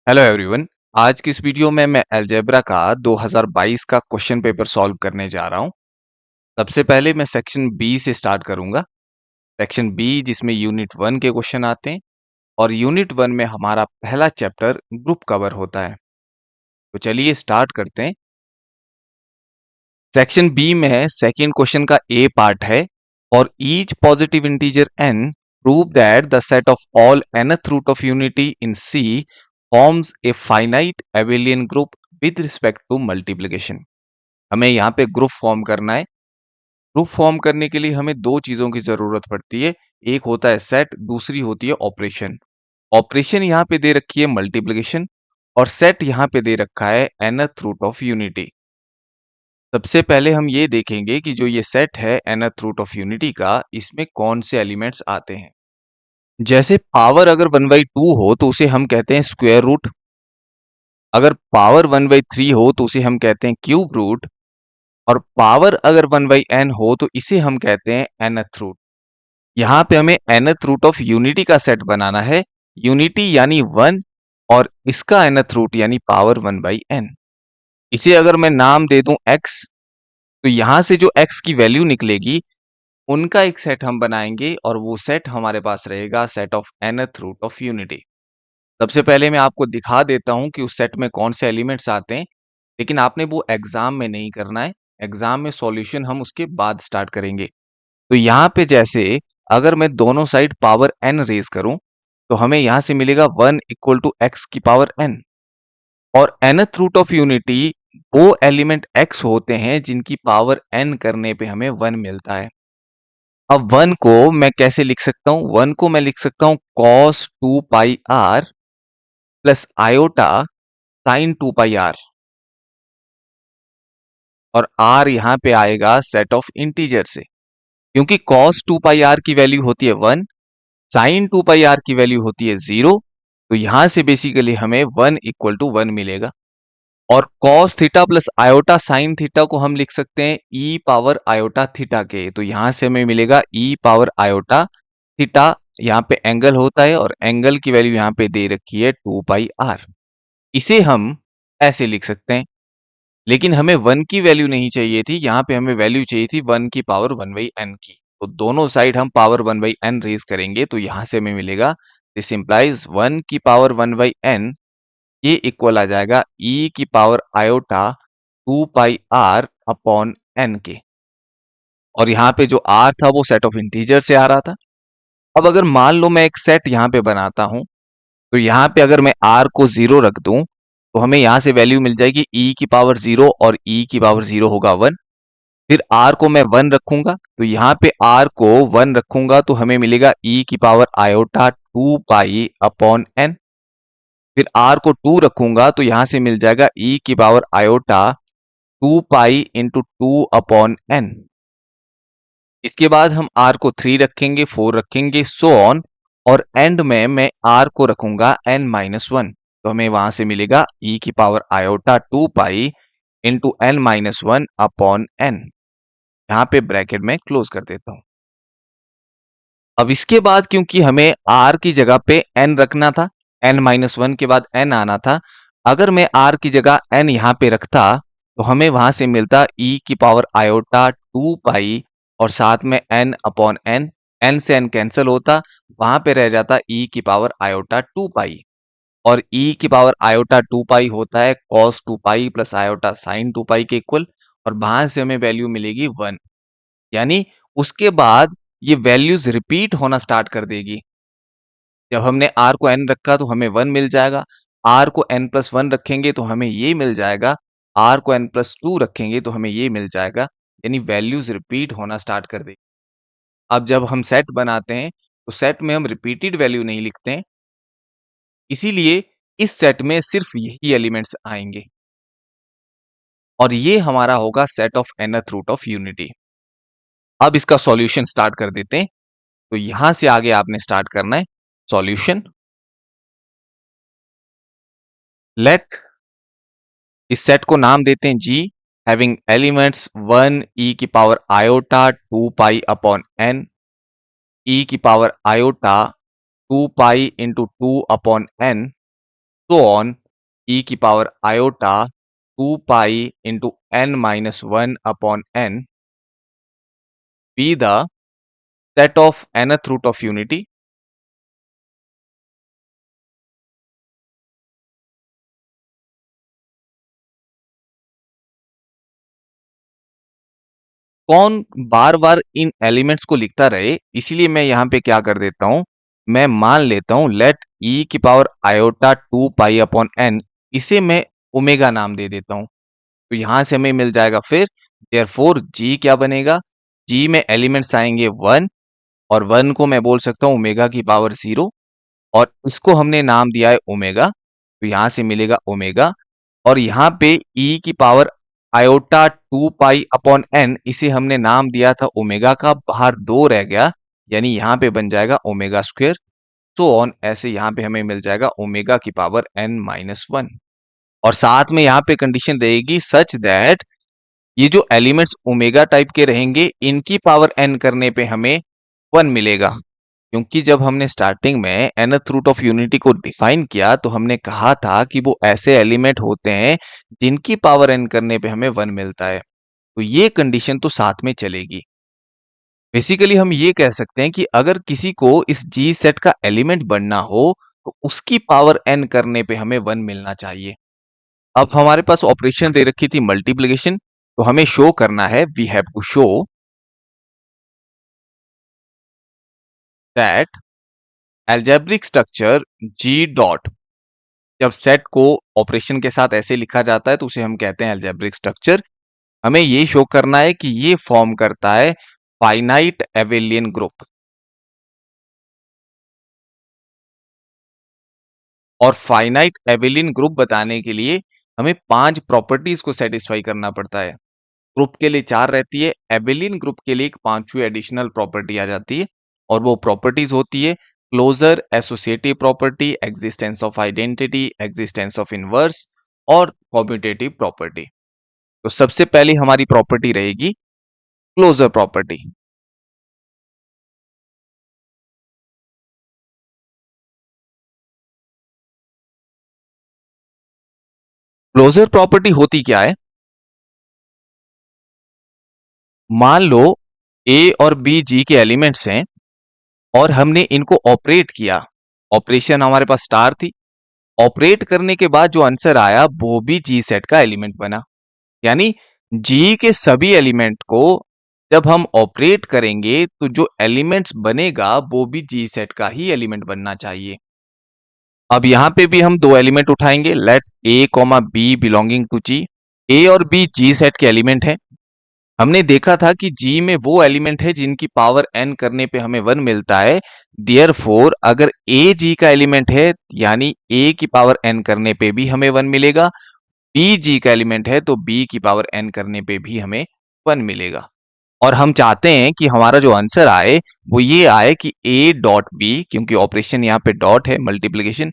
Hello everyone. आज की इस वीडियो में मैं अलजेब्रा का 2022 का क्वेश्चन पेपर सॉल्व करने जा रहा हूं। सबसे पहले मैं सेक्शन बी से स्टार्ट करूंगा। सेक्शन बी जिसमें यूनिट 1 के क्वेश्चन आते हैं और यूनिट 1 में हमारा पहला चैप्टर ग्रुप कवर होता है। तो चलिए स्टार्ट करते हैं। सेक्शन बी में सेकंड क्वेश्चन का ए पार्ट है और each positive integer n prove that the set of all nth root of unity in C forms a finite abelian group with respect to multiplication। हमें यहाँ पे group form करना है। Group form करने के लिए हमें दो चीजों की जरूरत पड़ती है। एक होता है सेट, दूसरी होती है ऑपरेशन। ऑपरेशन यहाँ पे दे रखी है मल्टीप्लिकेशन और सेट यहाँ पे दे रखा है nth रूट ऑफ यूनिटी। सबसे पहले हम ये देखेंगे कि जो ये सेट है nth रूट ऑफ यूनिटी का, इसमें कौन से एलिमेंट्स आते हैं। जैसे पावर अगर 1/2 हो तो उसे हम कहते हैं स्क्वायर रूट। अगर पावर 1/3 हो तो उसे हम कहते हैं क्यूब रूट। और पावर अगर 1/n हो तो इसे हम कहते हैं nth रूट। यहाँ पे हमें nth रूट ऑफ यूनिटी का सेट बनाना है। यूनिटी यानी 1 और इसका nth रूट यानी पावर 1/n। इसे अगर मैं नाम दे दूं x, तो यहां से जो x की वैल्यू निकलेगी उनका एक सेट हम बनाएंगे और वो सेट हमारे पास रहेगा set of nth root of unity. सबसे पहले मैं आपको दिखा देता हूं कि उस सेट में कौन से एलिमेंट्स आते हैं, लेकिन आपने वो एग्जाम में नहीं करना है। एग्जाम में सॉल्यूशन हम उसके बाद स्टार्ट करेंगे। तो यहाँ पे जैसे अगर मैं दोनों साइड पावर n रेज करूं तो हमें यहां से मिलेगा 1 इक्वल टू x की पावर n। और nth रूट ऑफ यूनिटी वो एलिमेंट x होते हैं जिनकी पावर n करने पे हमें 1 मिलता है। अब 1 को मैं कैसे लिख सकता हूं? 1 को मैं लिख सकता हूं cos 2 पाई r प्लस आयोटा sin 2 पाई r। और r यहां पे आएगा सेट ऑफ इंटीजर से, क्योंकि cos 2 पाई r की वैल्यू होती है 1, sin 2 पाई r की वैल्यू होती है 0। तो यहां से बेसिकली हमें 1 इक्वल टू 1 मिलेगा। और cos theta plus iota sin theta को हम लिख सकते हैं e पावर आयोटा थीटा के। तो यहां से हमें मिलेगा e पावर आयोटा थीटा। यहाँ पे एंगल होता है और एंगल की वैल्यू यहाँ पे दे रखी है 2 पाई r। इसे हम ऐसे लिख सकते हैं, लेकिन हमें 1 की वैल्यू नहीं चाहिए थी। यहाँ पे हमें वैल्यू चाहिए थी 1 की पावर 1/n की। तो दोनों साइड हम पावर 1/n रेज करेंगे तो यहां से हमें मिलेगा दिस इंप्लाइज 1 की पावर 1/n, ये इक्वल आ जाएगा e की पावर आयोटा 2 पाई r अपॉन n के। और यहाँ पे जो r था वो सेट ऑफ इंटीजर से आ रहा था। अब अगर मान लो मैं एक सेट यहाँ पे बनाता हूं, तो यहाँ पे अगर मैं r को 0 रख दूं तो हमें यहाँ से वैल्यू मिल जाएगी e की पावर 0 और e की पावर 0 होगा 1। फिर r को मैं 1 रखूंगा तो यहाँ पे r को 1 रखूंगा तो हमें मिलेगा e की power iota 2 pi upon n। फिर r को 2 रखूंगा तो यहां से मिल जाएगा e की power iota 2 pi into 2 upon n। इसके बाद हम r को 3 रखेंगे, 4 रखेंगे, सो ऑन। और एंड में मैं r को रखूंगा n-1। तो हमें वहां से मिलेगा e की power iota 2 pi into n-1 upon n। यहाँ पे ब्रैकेट में क्लोज कर देता हूं। अब इसके बाद क्योंकि हमें r की जगह पे n रखना था, n-1 के बाद n आना था। अगर मैं r की जगह n यहाँ पे रखता तो हमें वहां से मिलता e की पावर आयोटा 2 पाई और साथ में n अपॉन n। n से n कैंसिल होता, वहां पे रह जाता e की पावर आयोटा 2 पाई। और e की पावर आयोटा 2 पाई होता है cos 2 pi plus iota sin 2 पाई के इक्वल। और वहां से हमें वैल्यू मिलेगी 1। यानी उसके बाद ये वैल्यूज रिपीट होना स्टार्ट कर देगी। जब हमने r को n रखा तो हमें 1 मिल जाएगा, r को n+1 रखेंगे तो हमें ये मिल जाएगा, r को n+2 रखेंगे तो हमें ये मिल जाएगा। यानी वैल्यूज रिपीट होना स्टार्ट कर देगी। अब जब हम सेट बनाते हैं तो सेट में हम रिपीटेड वैल्यू नहीं लिखते हैं, इसीलिए इस सेट में सिर्फ यही एलिमेंट्स आएंगे और ये हमारा होगा set of nth root of unity. अब इसका सॉल्यूशन स्टार्ट कर देते हैं। तो यहां से आगे आपने स्टार्ट करना है सॉल्यूशन। लेट इस सेट को नाम देते हैं G, हैविंग एलिमेंट्स 1 e की power iota 2 pi upon n, e की power iota 2 pi into 2 upon n, so on e की power iota 2 pi into n minus 1 upon n be the set of nth root of unity. कौन बार बार इन elements को लिखता रहे, इसीलिए मैं यहां पे क्या कर देता हूं, मैं मान लेता हूं लेट e की power iota 2 pi upon n, इसे मैं ओमेगा नाम दे देता हूं। तो यहां से हमें मिल जाएगा फिर देयरफॉर g क्या बनेगा, g में एलिमेंट्स आएंगे 1 और 1 को मैं बोल सकता हूं ओमेगा की पावर 0 और इसको हमने नाम दिया है ओमेगा, तो यहां से मिलेगा ओमेगा। और यहाँ पे e की power iota 2 pi upon n, इसे हमने नाम दिया था ओमेगा का, बाहर 2 रह गया, यानी यहाँ पे बन जाएगा ओमेगा स्क्वायर। सो ऑन ऐसे यहाँ पे हमें मिल जाएगा ओमेगा की पावर n माइनस 1। और साथ में यहाँ पे कंडीशन रहेगी सच दैट ये जो एलिमेंट्स ओमेगा टाइप के रहेंगे इनकी पावर n करने पे हमें 1 मिलेगा, क्योंकि जब हमने स्टार्टिंग में nth रूट ऑफ यूनिटी को डिफाइन किया तो हमने कहा था कि वो ऐसे एलिमेंट होते हैं जिनकी पावर n करने पे हमें 1 मिलता है, तो ये कंडीशन तो साथ में चलेगी। बेसिकली हम ये कह सकते हैं कि अगर किसी को इस g सेट का एलिमेंट बनना हो तो उसकी पावर n करने पे हमें 1 मिलना चाहिए। अब हमारे पास ऑपरेशन दे रखी थी मल्टीप्लिकेशन, तो हमें शो करना है, we have to show that algebraic structure g dot, जब सेट को ऑपरेशन के साथ ऐसे लिखा जाता है तो उसे हम कहते हैं अलजेब्रिक स्ट्रक्चर। हमें ये शो करना है कि ये फॉर्म करता है फाइनाइट एबेलियन ग्रुप। और फाइनाइट एबेलियन ग्रुप बताने के लिए हमें 5 प्रॉपर्टीज को सेटिस्फाई करना पड़ता है। ग्रुप के लिए 4 रहती है, एबेलियन ग्रुप के लिए एक 5वीं एडिशनल प्रॉपर्टी आ जाती है और वो प्रॉपर्टीज होती है closure associative property, existence of identity, existence of inverse और कॉम्यूटेटिव प्रॉपर्टी। तो सबसे पहली हमारी प्रॉपर्टी रहेगी क्लोजर प्रॉपर्टी। क्लोजर प्रॉपर्टी होती क्या है, मान लो ए और बी जी के एलिमेंट्स हैं और हमने इनको ऑपरेट किया, ऑपरेशन हमारे पास स्टार थी, ऑपरेट करने के बाद जो आंसर आया वो भी जी सेट का एलिमेंट बना। यानी जी के सभी एलिमेंट को जब हम ऑपरेट करेंगे तो जो एलिमेंट्स बनेगा वो भी जी सेट का ही एलिमेंट बनना चाहिए। अब यहां पे भी हम दो एलिमेंट उठाएंगे, let A comma B belonging to G. A और बी जी सेट के एलिमेंट हैं। हमने देखा था कि जी में वो एलिमेंट है जिनकी पावर n करने पे हमें 1 मिलता है। देयरफॉर अगर ए जी का एलिमेंट है यानी a की पावर n करने पे भी हमें 1 मिलेगा, बी जी का एलिमेंट है तो b की पावर n करने पे भी हमें 1 मिलेगा। और हम चाहते हैं कि हमारा जो आंसर आए वो ये आए कि a डॉट बी, क्योंकि ऑपरेशन यहाँ पे डॉट है मल्टीप्लिकेशन,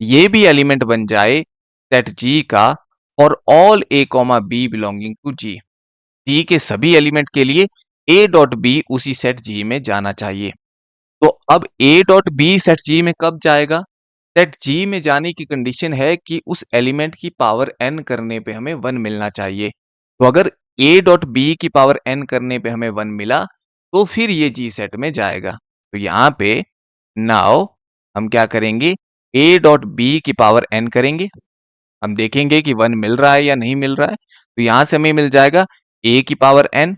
ये भी एलिमेंट बन जाए सेट जी का for all a comma B belonging to G. G के सभी एलिमेंट के लिए a डॉट बी उसी सेट जी में जाना चाहिए। तो अब a dot B set G में कब जाएगा, सेट जी में जाने की कंडीशन है कि उस एलिमेंट की पावर n करने पे हमें 1 मिलना चाहिए। तो अगर a डॉट बी की पावर n करने पे हमें 1 मिला तो फिर ये जी सेट में जाएगा। तो यहां पे नाउ हम क्या करेंगे, a डॉट बी की पावर n करेंगे, हम देखेंगे कि 1 मिल रहा है या नहीं मिल रहा है। तो यहां से हमें मिल जाएगा a की पावर n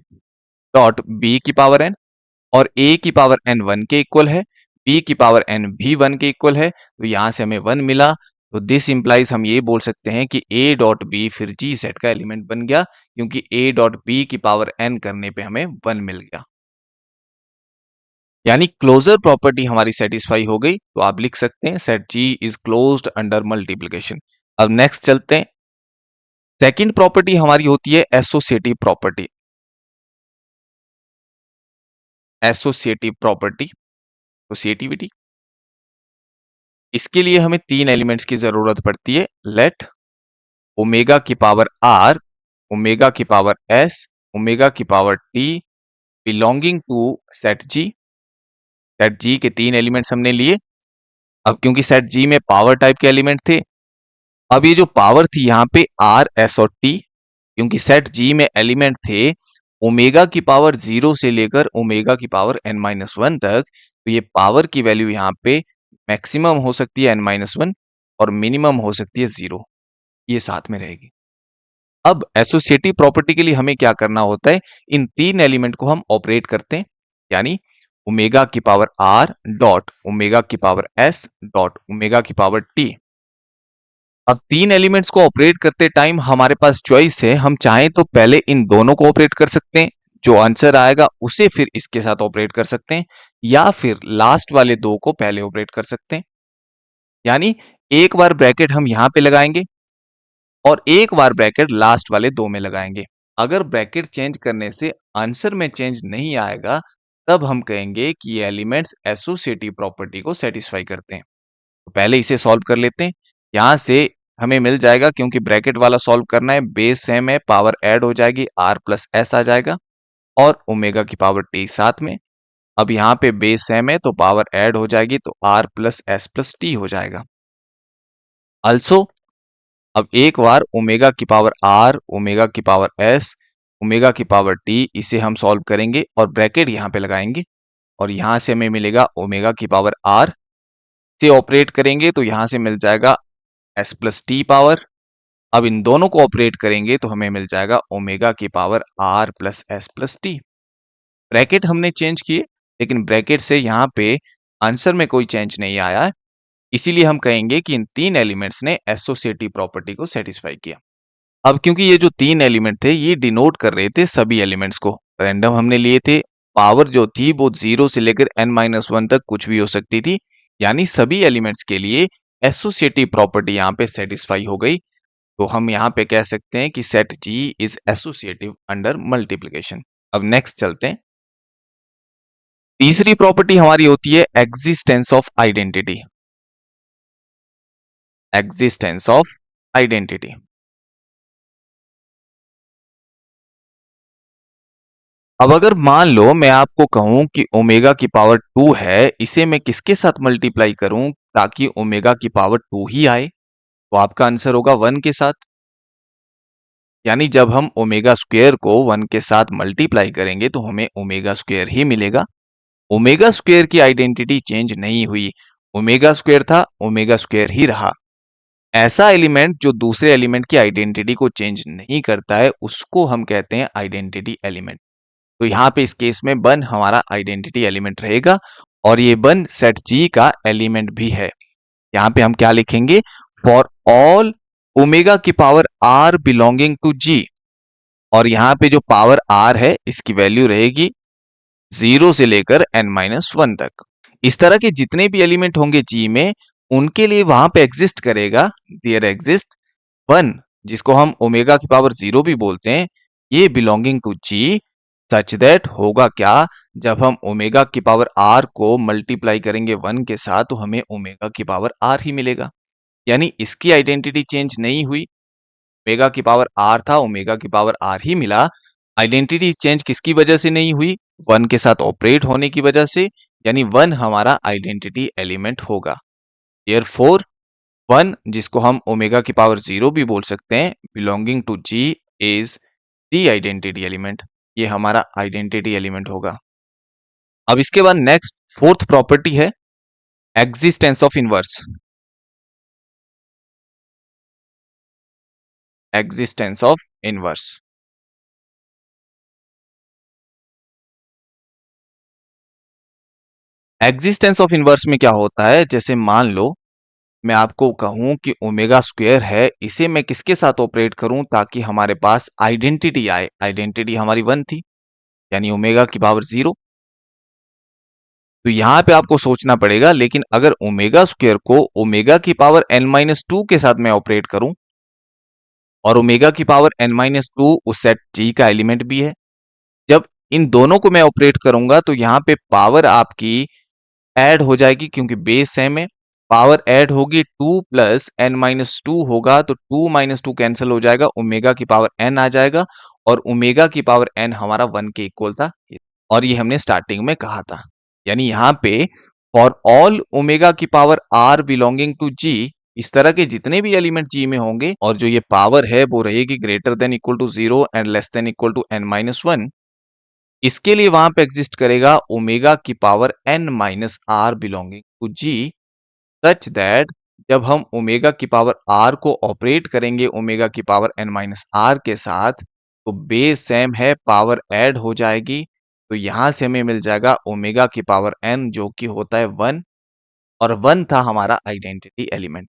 डॉट b की पावर n, और a की पावर n 1 के इक्वल है, b की पावर n भी 1 के इक्वल है, तो यहां से हमें 1 मिला। तो दिस इंप्लाइज हम ये बोल सकते हैं कि a डॉट b फिर g सेट का एलिमेंट बन गया, क्योंकि a डॉट b की पावर n करने पे हमें 1 मिल गया। यानी क्लोजर प्रॉपर्टी हमारी सेटिस्फाई हो गई, तो आप लिख सकते हैं set g is closed under multiplication. अब नेक्स्ट चलते हैं, सेकंड प्रॉपर्टी हमारी होती है associative property. Associative property, associativity, इसके लिए हमें 3 एलिमेंट्स की जरूरत पड़ती है, लेट ओमेगा की पावर r, ओमेगा की पावर s, ओमेगा की power t belonging to set g। Set g के 3 एलिमेंट्स हमने लिए। अब क्योंकि सेट g में पावर टाइप के एलिमेंट थे अब ये जो पावर थी यहाँ पे आर एस और टी, क्योंकि सेट जी में एलिमेंट थे ओमेगा की पावर 0 से लेकर ओमेगा की पावर n-1 तक, तो ये पावर की वैल्यू यहाँ पे मैक्सिमम हो सकती है n-1 और मिनिमम हो सकती है 0, ये साथ में रहेगी। अब एसोसिएटिव प्रॉपर्टी के लिए हमें क्या करना होता है, इन तीन एलिमेंट को हम ऑपरेट करते हैं, यानी ओमेगा की पावर आर डॉट ओमेगा की पावर एस डॉट ओमेगा की पावर टी। अब तीन एलिमेंट्स को ऑपरेट करते टाइम हमारे पास चॉइस है, हम चाहें तो पहले इन दोनों को ऑपरेट कर सकते हैं, जो आंसर आएगा उसे फिर इसके साथ ऑपरेट कर सकते हैं, या फिर लास्ट वाले दो को पहले ऑपरेट कर सकते हैं। यानी एक बार ब्रैकेट हम यहां पे लगाएंगे और एक बार ब्रैकेट लास्ट वाले दो में लगाएंगे। अगर ब्रैकेट चेंज करने से आंसर में चेंज नहीं आएगा, तब हम कहेंगे कि ये एलिमेंट्स एसोसिएटिव प्रॉपर्टी को सेटिस्फाई करते हैं। तो पहले इसे सॉल्व कर लेते हैं। यहां से हमें मिल जाएगा, क्योंकि ब्रैकेट वाला सॉल्व करना है, बेस सेम है, पावर ऐड हो जाएगी, आर प्लस एस आ जाएगा और ओमेगा की पावर टी साथ में। अब यहाँ पे बेस सेम है तो पावर ऐड हो जाएगी, तो r plus s plus t हो जाएगा। अल्सो अब एक बार ओमेगा की पावर आर, ओमेगा की पावर एस, ओमेगा की पावर टी, इसे हम सॉल्व करेंगे और ब्रैकेट यहाँ पे लगाएंगे और यहां से हमें मिलेगा ओमेगा की पावर आर से ऑपरेट करेंगे तो यहां से मिल जाएगा एस प्लस टी पावर। अब इन दोनों को ऑपरेट करेंगे तो हमें मिल जाएगा ओमेगा की power r plus s plus t. Bracket हमने चेंज किए, लेकिन ब्रैकेट से यहाँ पे आंसर में कोई चेंज नहीं आया है, इसीलिए हम कहेंगे कि इन तीन एलिमेंट्स ने एसोसिएटिव प्रॉपर्टी को सेटिस्फाई किया। अब क्योंकि ये जो तीन एलिमेंट थे ये डिनोट कर रहे थे सभी एलिमेंट्स को, रैंडम हमने लिए थे, पावर जो थी वो 0 से लेकर n-1 तक कुछ भी हो सकती थी, यानी सभी एलिमेंट्स के लिए एसोसिएटिव प्रॉपर्टी यहाँ पे सेटिस्फाई हो गई। तो हम यहाँ पे कह सकते हैं कि set G is associative under multiplication. अब नेक्स्ट चलते हैं। तीसरी प्रॉपर्टी हमारी होती है existence of identity. Existence of identity. अब अगर मान लो मैं आपको कहूं कि ओमेगा की पावर 2 है, इसे मैं किसके साथ मल्टीप्लाई करूं ताकि ओमेगा की पावर 2 ही आए, तो आपका आंसर होगा 1 के साथ। यानी जब हम ओमेगा स्क्वायर को 1 के साथ मल्टीप्लाई करेंगे तो हमें ओमेगा स्क्वायर ही मिलेगा। ओमेगा स्क्वायर की आइडेंटिटी चेंज नहीं हुई, ओमेगा स्क्वायर था, ओमेगा स्क्वायर ही रहा। ऐसा एलिमेंट जो दूसरे एलिमेंट की आइडेंटिटी को चेंज नहीं करता है उसको हम कहते हैं आइडेंटिटी एलिमेंट। तो यहाँ पे इस केस में 1 हमारा आइडेंटिटी एलिमेंट रहेगा और ये 1 सेट जी का एलिमेंट भी है। यहाँ पे हम क्या लिखेंगे, फॉर ऑल ओमेगा की पावर आर बिलोंगिंग टू जी, और यहाँ पे जो पावर आर है इसकी वैल्यू रहेगी 0 से लेकर n-1 तक। इस तरह के जितने भी एलिमेंट होंगे जी में, उनके लिए वहां पे एग्जिस्ट करेगा, देयर एग्जिस्ट 1, जिसको हम ओमेगा की पावर 0 भी बोलते हैं, ये belonging to G, such that होगा क्या, जब हम ओमेगा की पावर आर को मल्टीप्लाई करेंगे 1 के साथ तो हमें ओमेगा की पावर आर ही मिलेगा। यानी इसकी आइडेंटिटी चेंज नहीं हुई, ओमेगा की पावर आर था, ओमेगा की पावर आर ही मिला। आइडेंटिटी चेंज किसकी वजह से नहीं हुई, 1 के साथ ऑपरेट होने की वजह से, यानी 1 हमारा आइडेंटिटी एलिमेंट होगा। देयरफॉर 1, जिसको हम ओमेगा की पावर 0 भी बोल सकते हैं, belonging to G is the identity element, ये हमारा आइडेंटिटी एलिमेंट होगा। अब इसके बाद नेक्स्ट फोर्थ प्रॉपर्टी है existence of inverse. Existence of inverse. Existence of inverse में क्या होता है, जैसे मान लो मैं आपको कहूं कि ओमेगा स्क्वायर है, इसे मैं किसके साथ ऑपरेट करूं ताकि हमारे पास आइडेंटिटी आए, आइडेंटिटी हमारी 1 थी, यानी ओमेगा की पावर 0। तो यहां पे आपको सोचना पड़ेगा, लेकिन अगर ओमेगा स्क्वायर को ओमेगा की पावर n-2 के साथ मैं ऑपरेट करूं, और ओमेगा की पावर n-2 उस सेट जी का एलिमेंट भी है, जब इन दोनों को मैं ऑपरेट करूंगा तो यहाँ पे पावर आपकी ऐड हो जाएगी, क्योंकि बेस सेम है, पावर ऐड होगी 2 प्लस n-2 होगा, तो 2 माइनस 2 कैंसिल हो जाएगा, ओमेगा की पावर n आ जाएगा, और ओमेगा की पावर n हमारा 1 के इक्वल था, और ये हमने स्टार्टिंग में कहा था। यानी यहाँ पे फॉर ऑल ओमेगा की power r belonging to g, इस तरह के जितने भी एलिमेंट जी में होंगे और जो ये पावर है वो रहेगी greater than equal to 0 and less than equal to n-1, इसके लिए वहां पे एग्जिस्ट करेगा ओमेगा की power n-r belonging to G, such that जब हम ओमेगा की पावर r को ऑपरेट करेंगे ओमेगा की पावर n-r के साथ, तो बेस सेम है, पावर ऐड हो जाएगी, तो यहां से हमें मिल जाएगा ओमेगा की पावर n जो कि होता है 1, और 1 था हमारा आइडेंटिटी एलिमेंट।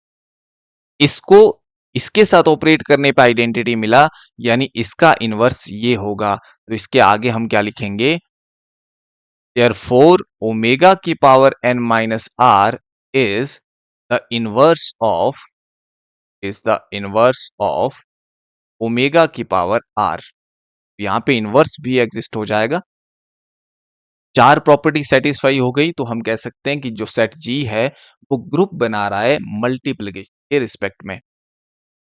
इसको इसके साथ ऑपरेट करने पे आइडेंटिटी मिला, यानी इसका इनवर्स ये होगा, तो इसके आगे हम क्या लिखेंगे, देयरफॉर ओमेगा की power n-r is the inverse of omega की पावर r। यहां पे इनवर्स भी एग्जिस्ट हो जाएगा। चार प्रॉपर्टी सेटिस्फाई हो गई, तो हम कह सकते हैं कि जो सेट जी है वो ग्रुप बना रहा है मल्टीप्लिकेशन के रिस्पेक्ट में।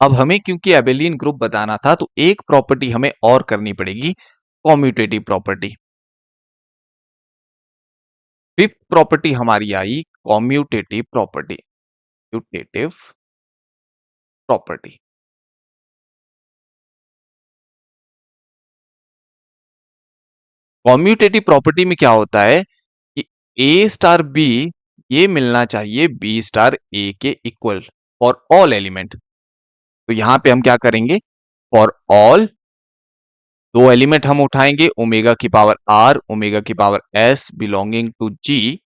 अब हमें क्योंकि एबेलियन ग्रुप बताना था, तो एक प्रॉपर्टी हमें और करनी पड़ेगी, कॉम्यूटेटिव प्रॉपर्टी। फिफ्थ प्रॉपर्टी हमारी आई commutative property, commutative property. Commutative property में क्या होता है कि ए स्टार बी ये मिलना चाहिए बी स्टार ए के इक्वल फॉर ऑल एलिमेंट। तो यहां पे हम क्या करेंगे, फॉर ऑल दो एलिमेंट हम उठाएंगे, ओमेगा की पावर आर, ओमेगा की पावर एस बिलोंगिंग टू जी।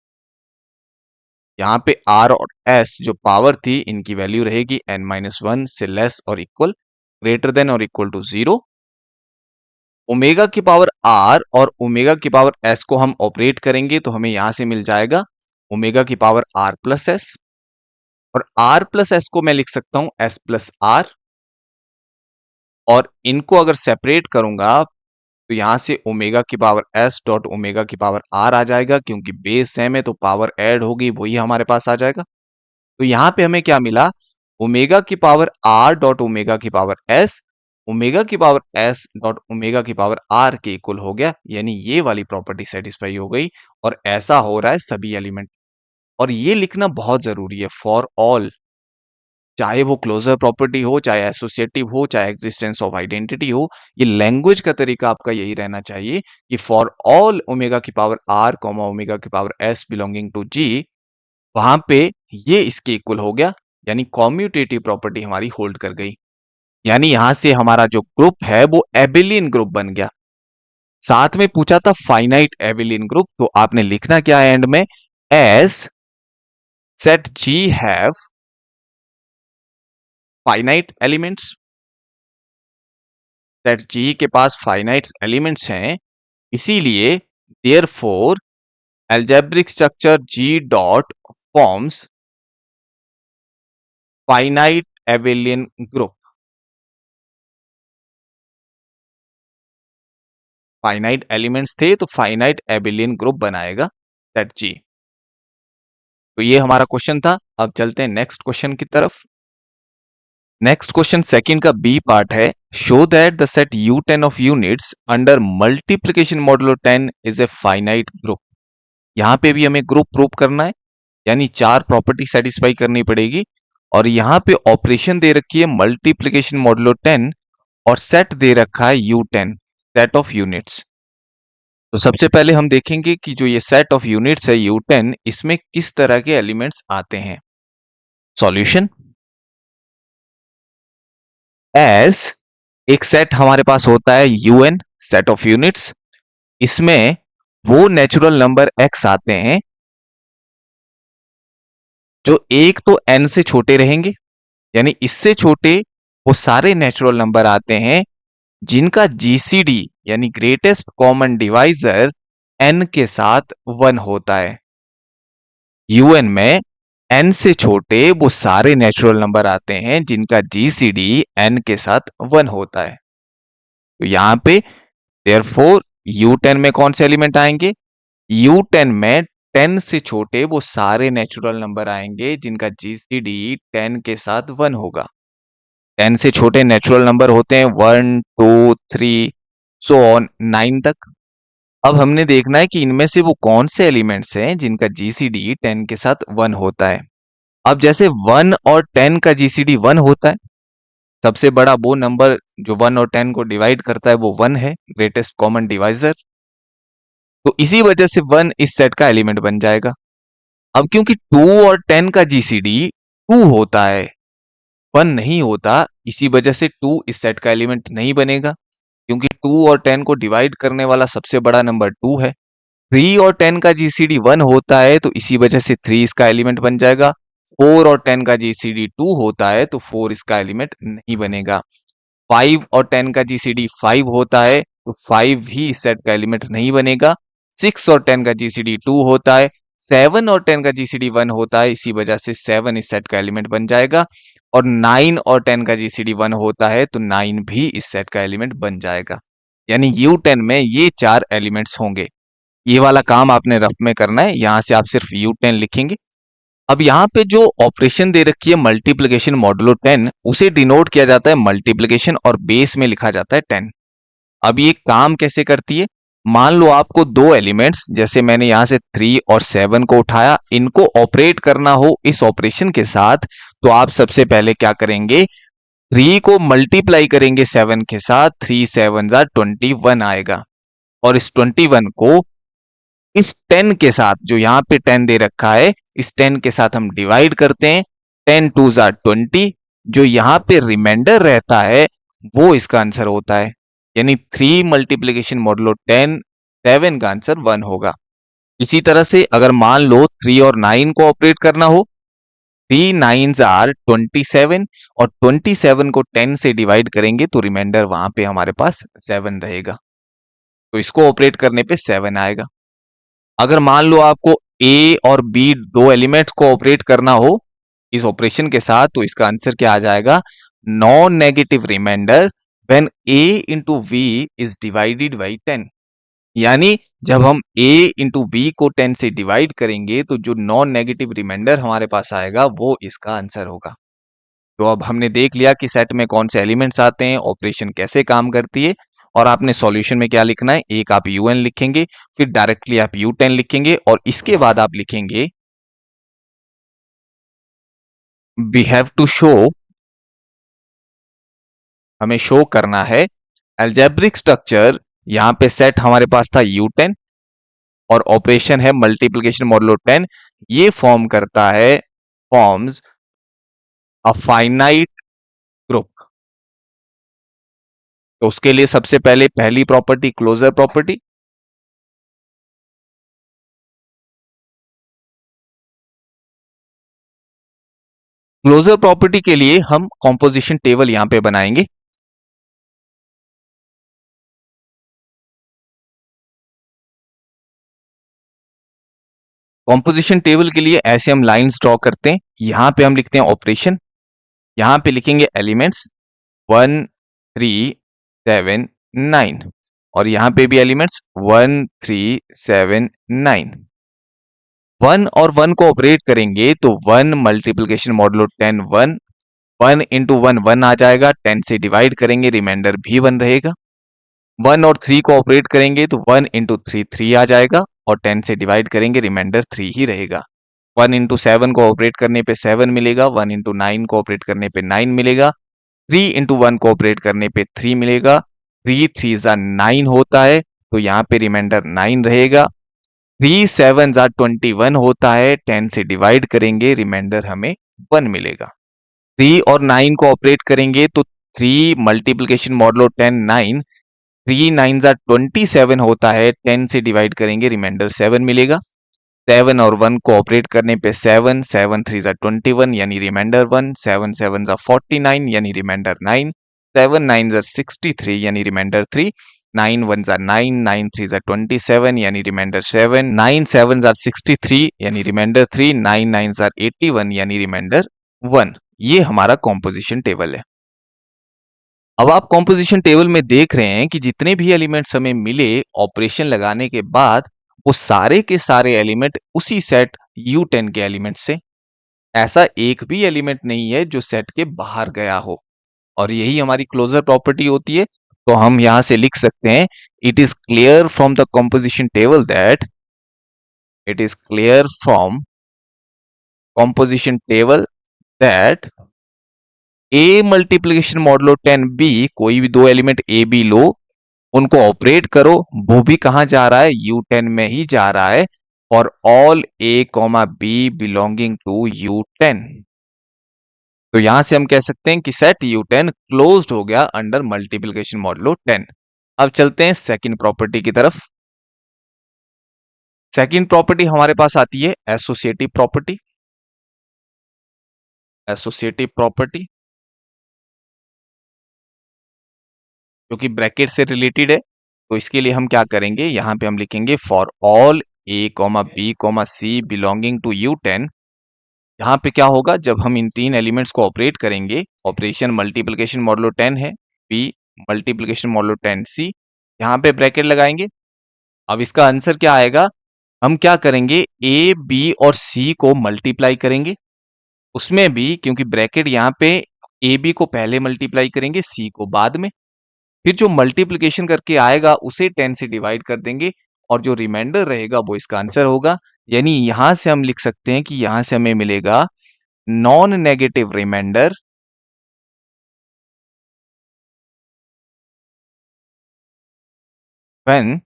यहां पे आर और एस जो पावर थी इनकी वैल्यू रहेगी n-1 से लेस और इक्वल, ग्रेटर देन और इक्वल टू 0। ओमेगा की पावर आर और ओमेगा की पावर एस को हम ऑपरेट करेंगे, तो हमें यहां से मिल जाएगा ओमेगा की पावर आर प्लस एस, और आर प्लस एस को मैं लिख सकता हूं एस प्लस आर, और इनको अगर सेपरेट करूंगा तो यहां से ओमेगा की पावर एस डॉट ओमेगा की पावर आर आ जाएगा, क्योंकि बेस सेम है तो पावर ऐड होगी, वही हमारे पास आ जाएगा। तो यहां पे हमें क्या मिला, ओमेगा की पावर आर डॉट ओमेगा की पावर एस ओमेगा की पावर एस डॉट ओमेगा की पावर आर के इक्वल हो गया, यानी ये वाली प्रॉपर्टी सेटिस्फाई हो गई। और ऐसा हो रहा है सभी एलिमेंट, और ये लिखना बहुत जरूरी है, फॉर ऑल, चाहे वो क्लोजर प्रॉपर्टी हो, चाहे एसोसिएटिव हो, चाहे एग्जिस्टेंस ऑफ आइडेंटिटी हो, ये लैंग्वेज का तरीका आपका यही रहना चाहिए कि फॉर ऑल ओमेगा की पावर आर कॉमा ओमेगा की पावर एस बिलोंगिंग टू जी, वहां पे ये इसके इक्वल हो गया, यानी कॉम्यूटेटिव प्रॉपर्टी हमारी होल्ड कर गई। यानी यहां से हमारा जो ग्रुप है वो एबिलियन ग्रुप बन गया। साथ में पूछा था फाइनाइट एबिलियन ग्रुप, तो आपने लिखना क्या है एंड में, as set G have finite elements, set G के पास फाइनाइट एलिमेंट्स हैं, इसीलिए therefore algebraic structure G dot forms finite abelian group। Finite elements थे तो फाइनाइट एबिलियन ग्रुप बनाएगा सेट जी। तो ये हमारा क्वेश्चन था। अब चलते हैं नेक्स्ट क्वेश्चन की तरफ। नेक्स्ट क्वेश्चन सेकंड का बी पार्ट है, show that the set U10 of units under multiplication modulo 10 is a finite group. यहां पे भी हमें ग्रुप प्रूव करना है, यानी चार प्रॉपर्टी सेटिस्फाई करनी पड़ेगी, और यहां पे ऑपरेशन दे रखी है मल्टीप्लिकेशन मॉडुलो 10 और सेट दे रखा है U10, सेट ऑफ यूनिट्स। तो सबसे पहले हम देखेंगे कि जो ये सेट ऑफ यूनिट्स है U10, इसमें किस तरह के एलिमेंट्स आते हैं। सॉल्यूशन, एज एक सेट हमारे पास होता है UN, सेट ऑफ यूनिट्स, इसमें वो नेचुरल नंबर x आते हैं जो एक तो n से छोटे रहेंगे, यानी इससे छोटे वो सारे नेचुरल नंबर आते हैं जिनका GCD यानी ग्रेटेस्ट कॉमन डिवाइजर n के साथ 1 होता है। UN में n से छोटे वो सारे नेचुरल नंबर आते हैं जिनका GCD n के साथ 1 होता है। तो यहां पे देयरफॉर U10 में कौन से एलिमेंट आएंगे, U10 में 10 से छोटे वो सारे नेचुरल नंबर आएंगे जिनका GCD 10 के साथ 1 होगा। 10 से छोटे नेचुरल नंबर होते हैं 1 2 3 सो ऑन 9 तक। अब हमने देखना है कि इनमें से वो कौन से एलिमेंट्स हैं जिनका GCD 10 के साथ 1 होता है। अब जैसे 1 और 10 का जीसीडी 1 होता है, सबसे बड़ा वो नंबर जो 1 और 10 को डिवाइड करता है वो 1 है, ग्रेटेस्ट कॉमन डिवाइजर। तो इसी वजह से 1 इस सेट का एलिमेंट बन जाएगा। अब क्योंकि 2 और 10 का जीसीडी 2 होता है, 1 नहीं होता, इसी वजह से 2 इस सेट का एलिमेंट नहीं बनेगा, क्योंकि 2 और 10 को डिवाइड करने वाला सबसे बड़ा नंबर 2 है। 3 और 10 का जीसीडी 1 होता है, तो इसी वजह से 3 इसका एलिमेंट बन जाएगा। 4 और 10 का जीसीडी 2 होता है, तो 4 इसका एलिमेंट नहीं बनेगा। 5 और 10 का जीसीडी 5 होता है, तो 5 भी इस सेट का एलिमेंट नहीं बनेगा। 6 और 10 का जीसीडी 2 होता है, 7 और 10 का जीसीडी 1 होता है, इसी वजह से 7 इस सेट का एलिमेंट बन जाएगा। और 9 और 10 का जीसीडी 1 होता है, तो 9 भी इस सेट का एलिमेंट बन जाएगा। यानी U10 में ये 4 एलिमेंट्स होंगे। ये वाला काम आपने रफ में करना है, यहां से आप सिर्फ U10 लिखेंगे। अब यहाँ पे जो ऑपरेशन दे रखी है मल्टीप्लिकेशन मॉडुलो 10, उसे डिनोट किया जाता है मल्टीप्लिकेशन और बेस में लिखा जाता है 10। अब ये काम कैसे करती है? मान लो आपको दो एलिमेंट्स, जैसे मैंने यहां से 3 और 7 को उठाया, इनको ऑपरेट करना हो इस ऑपरेशन के साथ, तो आप सबसे पहले क्या करेंगे? 3 को मल्टीप्लाई करेंगे 7 के साथ, 3 7 जा 21 आएगा। और इस 21 को इस 10 के साथ, जो यहाँ पे 10 दे रखा है, इस 10 के साथ हम डिवाइड करते हैं। 10 2 जा 20, जो यहाँ पे रिमाइंडर रहता है वो इसका आंसर होता है। यानी 3 मल्टीप्लीकेशन मॉडुलो 10, 7 का आंसर 1 होगा। इसी तरह से अगर मान लो 3 और 9 को ऑपरेट करना हो, 3 9s आर 27, और 27 को 10 से डिवाइड करेंगे तो रिमाइंडर वहां पे हमारे पास 7 रहेगा। तो इसको ऑपरेट करने पे 7 आएगा। अगर मान लो आपको ए और बी दो एलिमेंट्स को ऑपरेट करना हो इस ऑपरेशन के साथ, तो इसका आंसर क्या आ जाएगा? Non negative remainder when a into b is divided by 10। यानी जब हम a इंटू बी को 10 से डिवाइड करेंगे तो जो नॉन नेगेटिव रिमाइंडर हमारे पास आएगा वो इसका आंसर होगा। तो अब हमने देख लिया कि सेट में कौन से एलिमेंट्स आते हैं, ऑपरेशन कैसे काम करती है, और आपने सॉल्यूशन में क्या लिखना है? एक आप UN लिखेंगे, फिर डायरेक्टली आप U10 लिखेंगे, और इसके बाद आप लिखेंगे वी हैव टू शो, हमें शो करना है अलजेब्रिक स्ट्रक्चर। यहां पे सेट हमारे पास था U10 और ऑपरेशन है मल्टीप्लिकेशन मॉडुलो 10। ये फॉर्म करता है, फॉर्म्स अ फाइनाइट ग्रुप। तो उसके लिए सबसे पहले पहली property closure property. Closure property के लिए हम कॉम्पोजिशन टेबल यहां पे बनाएंगे। कॉम्पोजिशन टेबल के लिए ऐसे हम लाइंस ड्रॉ करते हैं। यहां पे हम लिखते हैं ऑपरेशन, यहां पे लिखेंगे एलिमेंट्स 1 3 7 9, और यहां पे भी एलिमेंट्स 1 3 7 9। 1 और 1 को ऑपरेट करेंगे तो 1 मल्टीप्लिकेशन मॉडुलो 10 1, 1 इंटू 1 1 आ जाएगा, 10 से डिवाइड करेंगे रिमाइंडर भी 1 रहेगा। 1 और 3 को ऑपरेट करेंगे तो 1 इंटू 3 3 आ जाएगा, और 10 से डिवाइड करेंगे रिमाइंडर 3 ही रहेगा। 1 इंटू 7 को ऑपरेट करने पे 7 मिलेगा, 1 इंटू 9 को ऑपरेट करने पे 9 मिलेगा, 3 इंटू 1 को ऑपरेट करने पे 3 मिलेगा। 3 3 जा 9 होता है, तो यहाँ पे रिमाइंडर 9 रहेगा। 3 7 जा 21 होता है, 10 से डिवाइड करेंगे रिमाइंडर हमें 1 मिलेगा। 3 और 9 को ऑपरेट करेंगे तो 3 मल्टीप्लिकेशन मॉडुलो 10 9, 3 9 जा 27 होता है, 10 से डिवाइड करेंगे रिमाइंडर 7 मिलेगा। 7 और 1 को ऑपरेट करने पे 7 7 3 जा 21 यानी रिमाइंडर 1, 7 7 जा 49 यानी रिमाइंडर 9, 7 9 जा 63 यानी रिमाइंडर 3, 9 1 जा 9, 9 3 जा 27 यानी रिमाइंडर 7, 9 7 जा 63 यानी रिमाइंडर 3, 9 9 जा 81 यानी रिमाइंडर 1। ये हमारा कॉम्पोजिशन टेबल है। अब आप कॉम्पोजिशन टेबल में देख रहे हैं कि जितने भी एलिमेंट्स हमें मिले ऑपरेशन लगाने के बाद, वो सारे के सारे एलिमेंट उसी सेट U10 के एलिमेंट से, ऐसा एक भी एलिमेंट नहीं है जो सेट के बाहर गया हो। और यही हमारी क्लोजर प्रॉपर्टी होती है। तो हम यहां से लिख सकते हैं, it is clear from the composition table that, it is clear from composition table that A multiplication modulo 10b, कोई भी दो एलिमेंट ए बी लो, उनको ऑपरेट करो, वो भी कहां जा रहा है, U10 में ही जा रहा है, for all a comma B belonging to U10। तो यहां से हम कह सकते हैं कि सेट U10 क्लोज्ड हो गया अंडर मल्टीप्लिकेशन मॉडुलो 10। अब चलते हैं सेकंड प्रॉपर्टी की तरफ। सेकंड प्रॉपर्टी हमारे पास आती है एसोसिएटिव प्रॉपर्टी। एसोसिएटिव प्रॉपर्टी जो कि ब्रैकेट से रिलेटेड है, तो इसके लिए हम क्या करेंगे, यहां पे हम लिखेंगे for all a comma b comma c belonging to U10। यहाँ पे क्या होगा, जब हम इन तीन एलिमेंट्स को ऑपरेट करेंगे, ऑपरेशन मल्टीप्लिकेशन मॉडुलो 10 है, बी मल्टीप्लिकेशन मॉडुलो 10c, यहाँ पे ब्रैकेट लगाएंगे। अब इसका आंसर क्या आएगा, हम क्या करेंगे, ए बी और सी को मल्टीप्लाई करेंगे, उसमें भी क्योंकि ब्रैकेट यहाँ पे ए बी को पहले मल्टीप्लाई करेंगे, सी को बाद में, फिर जो मल्टीप्लिकेशन करके आएगा उसे 10 से डिवाइड कर देंगे और जो रिमाइंडर रहेगा वो इसका आंसर होगा। यानी यहां से हम लिख सकते हैं कि यहां से हमें मिलेगा non negative remainder when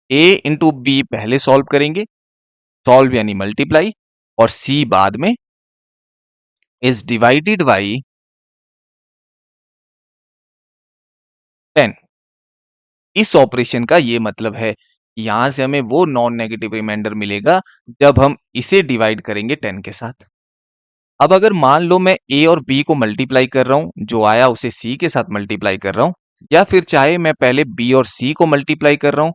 a into b पहले सॉल्व करेंगे, सॉल्व यानी मल्टीप्लाई, और सी बाद में, इज डिवाइडेड बाई 10। इस ऑपरेशन का ये मतलब है, यहां से हमें वो नॉन नेगेटिव रिमाइंडर मिलेगा जब हम इसे डिवाइड करेंगे 10 के साथ। अब अगर मान लो मैं ए और बी को मल्टीप्लाई कर रहा हूं, जो आया उसे सी के साथ मल्टीप्लाई कर रहा हूं, या फिर चाहे मैं पहले बी और सी को मल्टीप्लाई कर रहा हूं,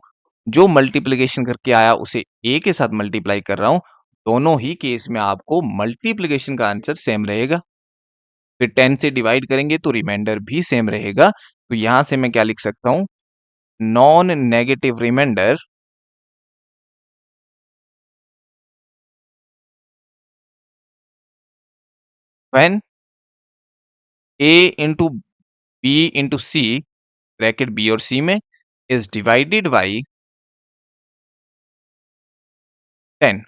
जो मल्टीप्लिकेशन करके आया उसे ए के साथ मल्टीप्लाई कर रहा हूं, दोनों ही केस में आपको मल्टीप्लिकेशन का आंसर सेम रहेगा। फिर 10 से डिवाइड करेंगे तो रिमाइंडर भी सेम रहेगा। तो यहां से मैं क्या लिख सकता हूं, non negative remainder when a into b into c, bracket b और सी में, इज डिवाइडेड बाई 10।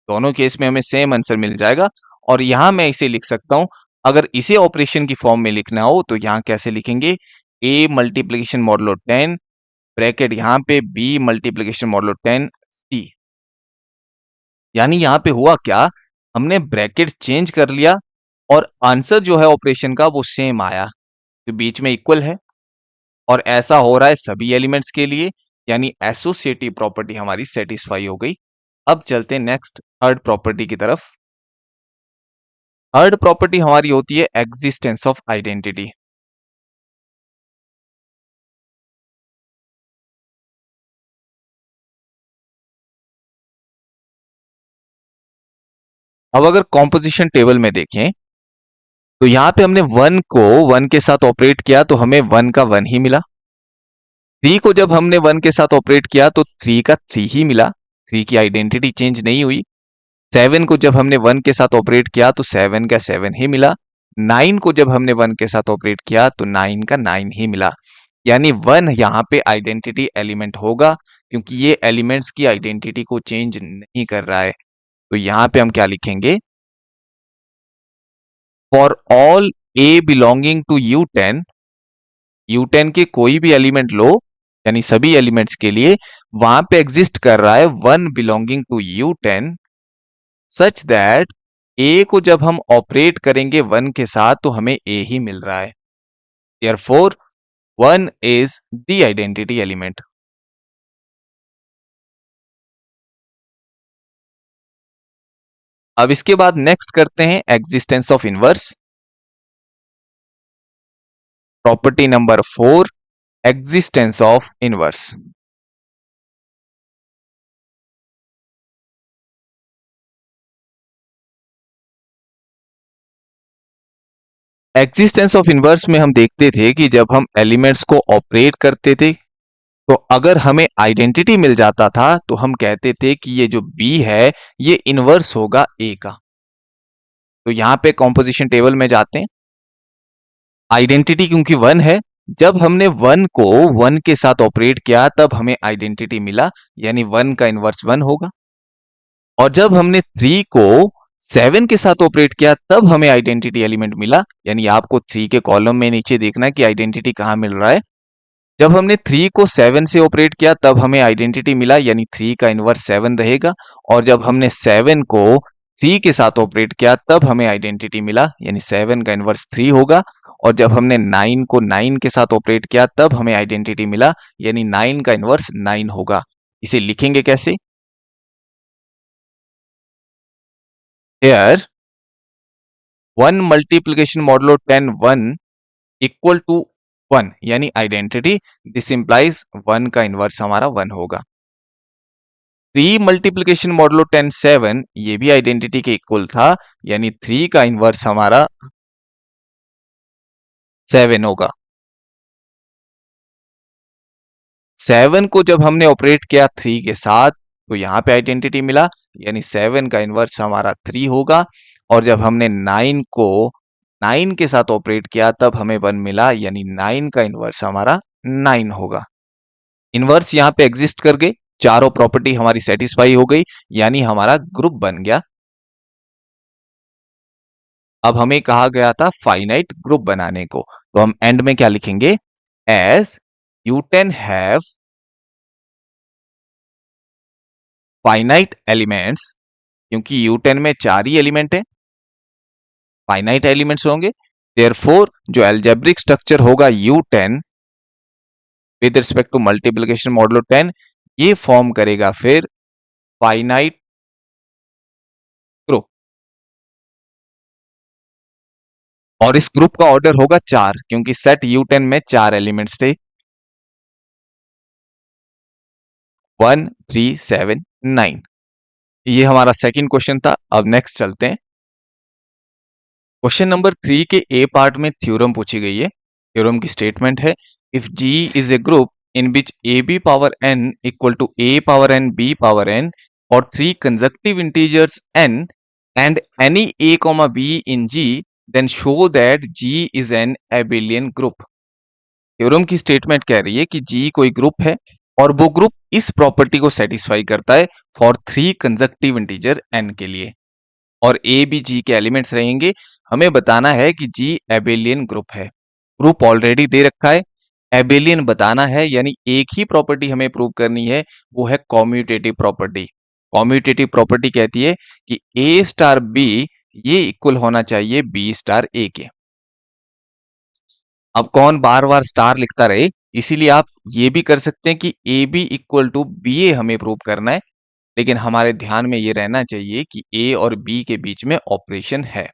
दोनों केस में हमें सेम आंसर मिल जाएगा। और यहां मैं इसे लिख सकता हूं, अगर इसे ऑपरेशन की फॉर्म में लिखना हो तो यहां कैसे लिखेंगे, ए मल्टीप्लिकेशन मॉडुलो 10, ब्रैकेट यहां पे बी मल्टीप्लिकेशन मॉडुलो 10 सी। यानी यहां पे हुआ क्या, हमने ब्रैकेट चेंज कर लिया और आंसर जो है ऑपरेशन का वो सेम आया, तो बीच में इक्वल है, और ऐसा हो रहा है सभी एलिमेंट्स के लिए, यानी एसोसिएटिव प्रॉपर्टी हमारी सेटिस्फाई हो गई। अब चलते हैं नेक्स्ट थर्ड प्रॉपर्टी की तरफ। थर्ड प्रॉपर्टी हमारी होती है एग्जिस्टेंस ऑफ आइडेंटिटी। अब अगर कॉम्पोजिशन टेबल में देखें तो यहां पे हमने वन को वन के साथ ऑपरेट किया तो हमें वन का वन ही मिला। थ्री को जब हमने वन के साथ ऑपरेट किया तो थ्री का थ्री ही मिला, थ्री की आइडेंटिटी चेंज नहीं हुई। सेवन को जब हमने वन के साथ ऑपरेट किया तो सेवन का सेवन ही मिला। नाइन को जब हमने वन के साथ ऑपरेट किया तो नाइन का नाइन ही मिला। यानी वन यहाँ पे आइडेंटिटी एलिमेंट होगा, क्योंकि ये एलिमेंट्स की आइडेंटिटी को चेंज नहीं कर रहा है। तो यहाँ पे हम क्या लिखेंगे, for all a belonging to U10, U10 के कोई भी एलिमेंट लो, यानी सभी एलिमेंट्स के लिए वहां पे एग्जिस्ट कर रहा है one belonging to U10, such that a को जब हम ऑपरेट करेंगे वन के साथ तो हमें ए ही मिल रहा है। Therefore, one is the identity element. अब इसके बाद नेक्स्ट करते हैं existence of inverse. Property number 4, existence of inverse. Existence of inverse में हम देखते थे कि जब हम एलिमेंट्स को ऑपरेट करते थे तो अगर हमें आइडेंटिटी मिल जाता था तो हम कहते थे कि ये जो बी है ये इनवर्स होगा ए का। तो यहां पे कॉम्पोजिशन टेबल में जाते हैं, आइडेंटिटी क्योंकि वन है, जब हमने वन को वन के साथ ऑपरेट किया तब हमें आइडेंटिटी मिला, यानी वन का इनवर्स वन होगा। और जब हमने 3 को 7 के साथ ऑपरेट किया तब हमें आइडेंटिटी एलिमेंट मिला। यानी आपको 3 के कॉलम में नीचे देखना है कि आइडेंटिटी कहाँ मिल रहा है। जब हमने 3 को 7 से ऑपरेट किया तब हमें आइडेंटिटी मिला, यानी 3 का इनवर्स 7 रहेगा। और जब हमने 7 को 3 के साथ ऑपरेट किया तब हमें आइडेंटिटी मिला, यानी 7 का इनवर्स 3 होगा। और जब हमने 9 को 9 के साथ ऑपरेट किया तब हमें आइडेंटिटी मिला, यानी 9 का इनवर्स 9 होगा। इसे लिखेंगे कैसे? Here 1 multiplication modulo 10 1 equal to 1, यानी आइडेंटिटी। दिस इंप्लाइज 1 का इनवर्स हमारा 1 होगा। 3 मल्टीप्लीकेशन मॉडुलो 10 7, ये भी आइडेंटिटी के इक्वल था, यानी 3 का इनवर्स हमारा 7 होगा। 7 को जब हमने ऑपरेट किया 3 के साथ तो यहां पे आइडेंटिटी मिला, यानी 7 का इनवर्स हमारा 3 होगा। और जब हमने 9 को 9 के साथ ऑपरेट किया तब हमें 1 मिला, यानी 9 का इनवर्स हमारा 9 होगा। इनवर्स यहां पे एग्जिस्ट कर गए, चारों प्रॉपर्टी हमारी सेटिस्फाई हो गई, यानी हमारा ग्रुप बन गया। अब हमें कहा गया था फाइनाइट ग्रुप बनाने को, तो हम एंड में क्या लिखेंगे? As U10 have finite elements, क्योंकि U10 में 4 ही एलिमेंट है, फाइनाइट एलिमेंट्स होंगे। देयरफॉर जो एल्जेब्रिक स्ट्रक्चर होगा U10 with respect to multiplication modulo 10, ये फॉर्म करेगा फिर फाइनाइट ग्रुप। और इस ग्रुप का ऑर्डर होगा 4, क्योंकि सेट U10 में 4 एलिमेंट्स थे, 1 3 7 9। ये हमारा सेकंड क्वेश्चन था। अब नेक्स्ट चलते हैं। क्वेश्चन नंबर 3 के ए पार्ट में थ्योरम पूछी गई है। थ्योरम की स्टेटमेंट है, if G is a group in which AB power n equal to A power n B power n or 3 consecutive integers n and any A comma B in G, then show that G is an abelian group। Theorem की statement कह रही है कि G कोई group है और वो group इस प्रॉपर्टी को सेटिस्फाई करता है फॉर 3 कंसेक्यूटिव इंटीजर n के लिए, और ए बी जी के एलिमेंट्स रहेंगे। हमें बताना है कि जी एबेलियन ग्रुप है। ग्रुप ऑलरेडी दे रखा है, एबेलियन बताना है, यानी एक ही प्रॉपर्टी हमें प्रूव करनी है, वो है कॉम्यूटेटिव प्रॉपर्टी। कॉम्यूटेटिव प्रॉपर्टी कहती है कि ए स्टार बी ये इक्वल होना चाहिए बी स्टार ए के। अब कौन बार बार स्टार लिखता रहे, इसीलिए आप ये भी कर सकते हैं कि a b equal to b a हमें प्रूव करना है, लेकिन हमारे ध्यान में ये रहना चाहिए कि ए और बी के बीच में ऑपरेशन है।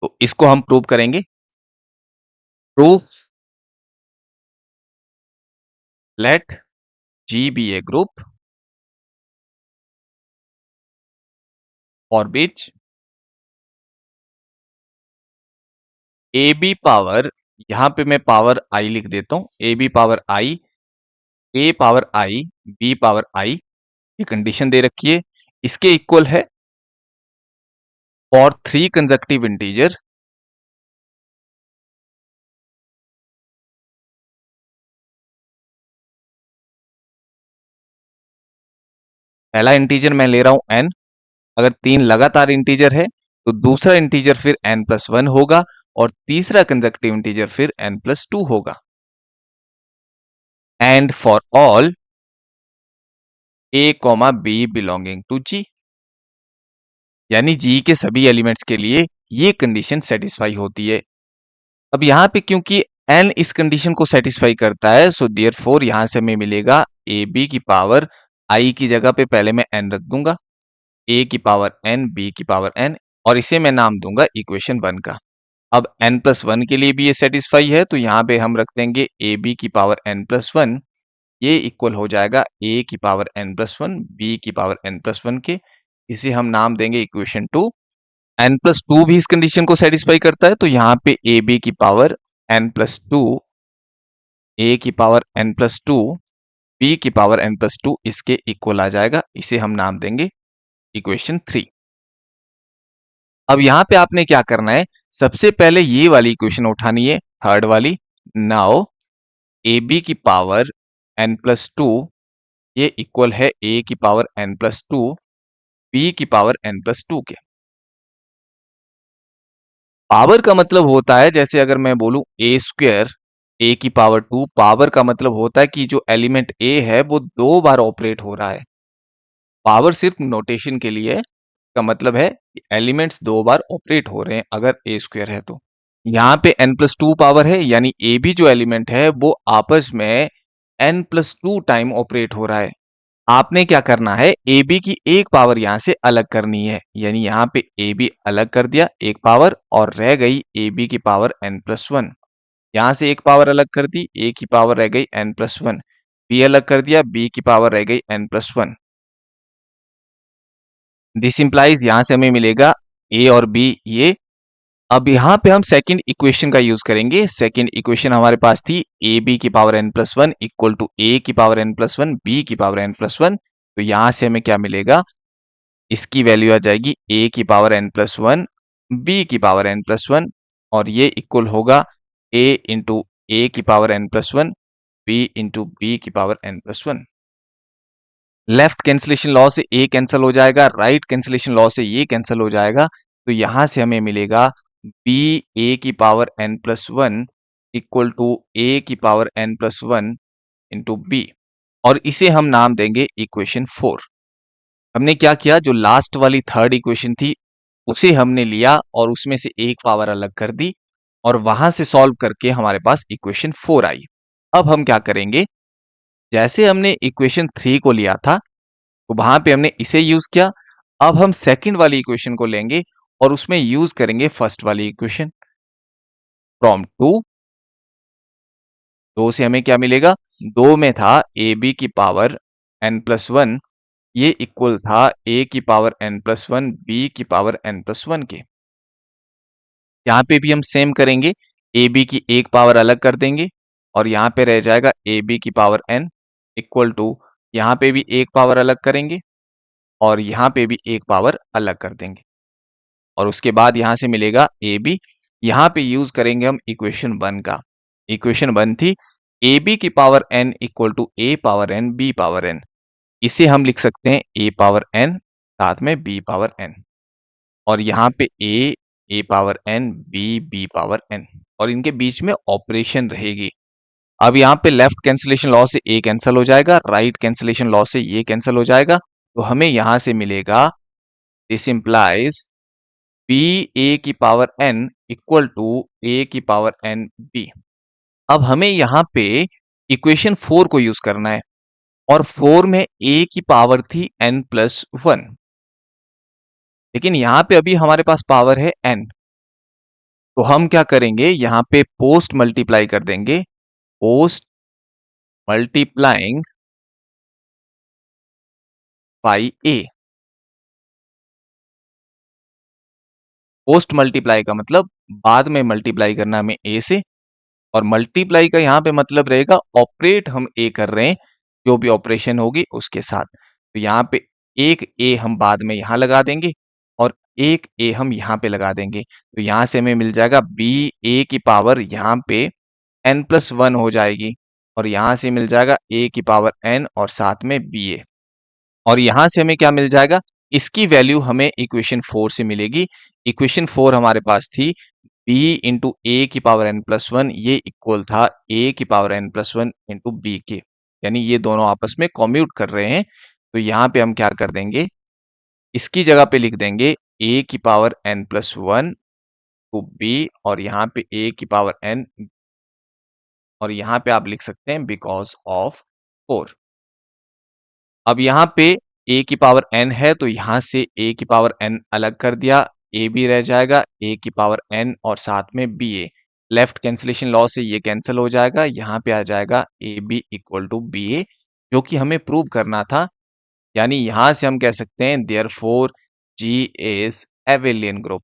तो इसको हम प्रूव करेंगे। Proof let G be a group for which a b power, यहां पे मैं पावर आई लिख देता हूं, a b power i, a power i, b power i, ये कंडीशन दे रखी है। इसके इक्वल है फॉर 3 कंसेक्यूटिव इंटीजर, पहला इंटीजर मैं ले रहा हूं n, अगर 3 लगातार इंटीजर है तो दूसरा इंटीजर फिर n+1 होगा और तीसरा कंसेक्यूटिव इंटीजर फिर n+2 होगा। एंड फॉर ऑल a कॉमा b बिलोंगिंग टू G, यानी G के सभी एलिमेंट्स के लिए ये कंडीशन सेटिस्फाई होती है। अब यहाँ पे क्योंकि n इस कंडीशन को सेटिस्फाई करता है, सो देयरफॉर यहां से हमें मिलेगा ए बी की पावर i की जगह पे पहले मैं n रख दूंगा, a की पावर n, b की पावर n, और इसे मैं नाम दूंगा इक्वेशन 1 का। अब n+1 के लिए भी ये सेटिस्फाई है, तो यहाँ पे हम रख देंगे ए बी की पावर n+1, ये इक्वल हो जाएगा a की पावर n+1 b की पावर n+1 के। इसे हम नाम देंगे इक्वेशन 2। n+2 भी इस कंडीशन को सेटिस्फाई करता है, तो यहाँ पे ए बी की पावर n+2, a की पावर n+2, b की पावर n+2 इसके इक्वल आ जाएगा। इसे हम नाम देंगे इक्वेशन 3। अब यहां पे आपने क्या करना है, सबसे पहले ये वाली इक्वेशन उठानी है, थर्ड वाली। नाउ ए बी की पावर n+2 ये इक्वल है a की पावर n प्लस 2 b की पावर n प्लस 2 के। पावर का मतलब होता है, जैसे अगर मैं बोलूं a स्क्वायर a की पावर 2, पावर का मतलब होता है कि जो एलिमेंट a है वो 2 बार ऑपरेट हो रहा है। पावर सिर्फ नोटेशन के लिए है, का मतलब है एलिमेंट्स 2 बार ऑपरेट हो रहे हैं अगर a स्क्वायर है तो। यहाँ पे n प्लस 2 पावर है, यानी a भी जो एलिमेंट है वो आपस में n प्लस 2 टाइम ऑपरेट हो रहा है। आपने क्या करना है, ए बी की एक पावर यहां से अलग करनी है, यानी यहाँ पे ए बी अलग कर दिया एक पावर, और रह गई ए बी की पावर n प्लस 1। यहां से एक पावर अलग कर दी, ए की पावर रह गई n प्लस 1। बी अलग कर दिया, बी की पावर रह गई n प्लस 1। दिस इंप्लाइज यहां से हमें मिलेगा ए और बी ये। अब यहाँ पे हम सेकंड इक्वेशन का यूज करेंगे। सेकंड इक्वेशन हमारे पास थी ए बी की power n plus 1 equal to a की पावर n प्लस 1 बी की पावर n प्लस 1। तो यहां से हमें क्या मिलेगा, इसकी वैल्यू आ जाएगी a की पावर n प्लस 1 बी की पावर n प्लस 1, और ये इक्वल होगा a इंटू ए की power n plus 1 b into b की power n plus 1। Left cancellation law से a कैंसिल हो जाएगा, राइट कैंसिलेशन लॉ से ये कैंसिल हो जाएगा। तो यहां से हमें मिलेगा b a की power n plus 1 equal to a की power n plus 1 into b, और इसे हम नाम देंगे इक्वेशन 4। हमने क्या किया, जो लास्ट वाली थर्ड इक्वेशन थी उसे हमने लिया और उसमें से एक पावर अलग कर दी, और वहां से सॉल्व करके हमारे पास इक्वेशन 4 आई। अब हम क्या करेंगे, जैसे हमने इक्वेशन 3 को लिया था तो वहां पे हमने इसे यूज किया। अब हम सेकंड वाली इक्वेशन को लेंगे और उसमें यूज करेंगे फर्स्ट वाली इक्वेशन। फ्रॉम 2, 2 से हमें क्या मिलेगा, 2 में था ए बी की पावर n प्लस 1, ये इक्वल था a की पावर n प्लस 1 बी की पावर n प्लस 1 के। यहाँ पे भी हम सेम करेंगे, ए बी की एक पावर अलग कर देंगे और यहाँ पे रह जाएगा ए बी की पावर n इक्वल टू, यहाँ पे भी एक पावर अलग करेंगे और यहाँ पे भी एक पावर अलग कर देंगे, और उसके बाद यहाँ से मिलेगा ए बी। यहाँ पे यूज करेंगे हम इक्वेशन 1 का। इक्वेशन 1 थी ए बी की power n equal to a power n b power n। इसे हम लिख सकते हैं ए पावर n साथ में बी पावर n, और यहाँ पे a power n b power n, और इनके बीच में ऑपरेशन रहेगी। अब यहाँ पे लेफ्ट कैंसिलेशन लॉ से ए कैंसिल हो जाएगा, राइट कैंसिलेशन लॉ से ये कैंसिल हो जाएगा, तो हमें यहाँ से मिलेगा दिस इंप्लाइज बी ए की power n equal to a की पावर n बी। अब हमें यहाँ पे इक्वेशन 4 को यूज करना है, और 4 में a की पावर थी n प्लस 1, लेकिन यहाँ पे अभी हमारे पास पावर है n। तो हम क्या करेंगे, यहाँ पे पोस्ट मल्टीप्लाई कर देंगे, post multiplying by a। Post multiply का मतलब बाद में मल्टीप्लाई करना हमें a से, और मल्टीप्लाई का यहाँ पे मतलब रहेगा ऑपरेट हम a कर रहे हैं, जो भी ऑपरेशन होगी उसके साथ। तो यहाँ पे एक a हम बाद में यहाँ लगा देंगे और एक a हम यहाँ पे लगा देंगे। तो यहाँ से हमें मिल जाएगा b a की पावर यहाँ पे n प्लस 1 हो जाएगी, और यहाँ से मिल जाएगा a की पावर n और साथ में ba, और यहाँ से हमें क्या मिल जाएगा, इसकी वैल्यू हमें इक्वेशन 4 से मिलेगी। इक्वेशन 4 हमारे पास थी b इंटू ए की पावर n प्लस 1, ये इक्वल था a की power n plus 1 into b के, यानी ये दोनों आपस में कॉम्यूट कर रहे हैं। तो यहाँ पे हम क्या कर देंगे, इसकी जगह पे लिख देंगे a की power n plus 1 to b, और यहाँ पे a की पावर n, और यहाँ पे आप लिख सकते हैं बिकॉज ऑफ 4। अब यहाँ पे a की पावर n है तो यहाँ से a की पावर n अलग कर दिया, a भी रह जाएगा a की पावर n और साथ में ba। लेफ्ट कैंसिलेशन लॉ से ये कैंसिल हो जाएगा, यहाँ पे आ जाएगा a b equal to b a, जो कि हमें प्रूव करना था। यानी यहाँ से हम कह सकते हैं therefore G is abelian group.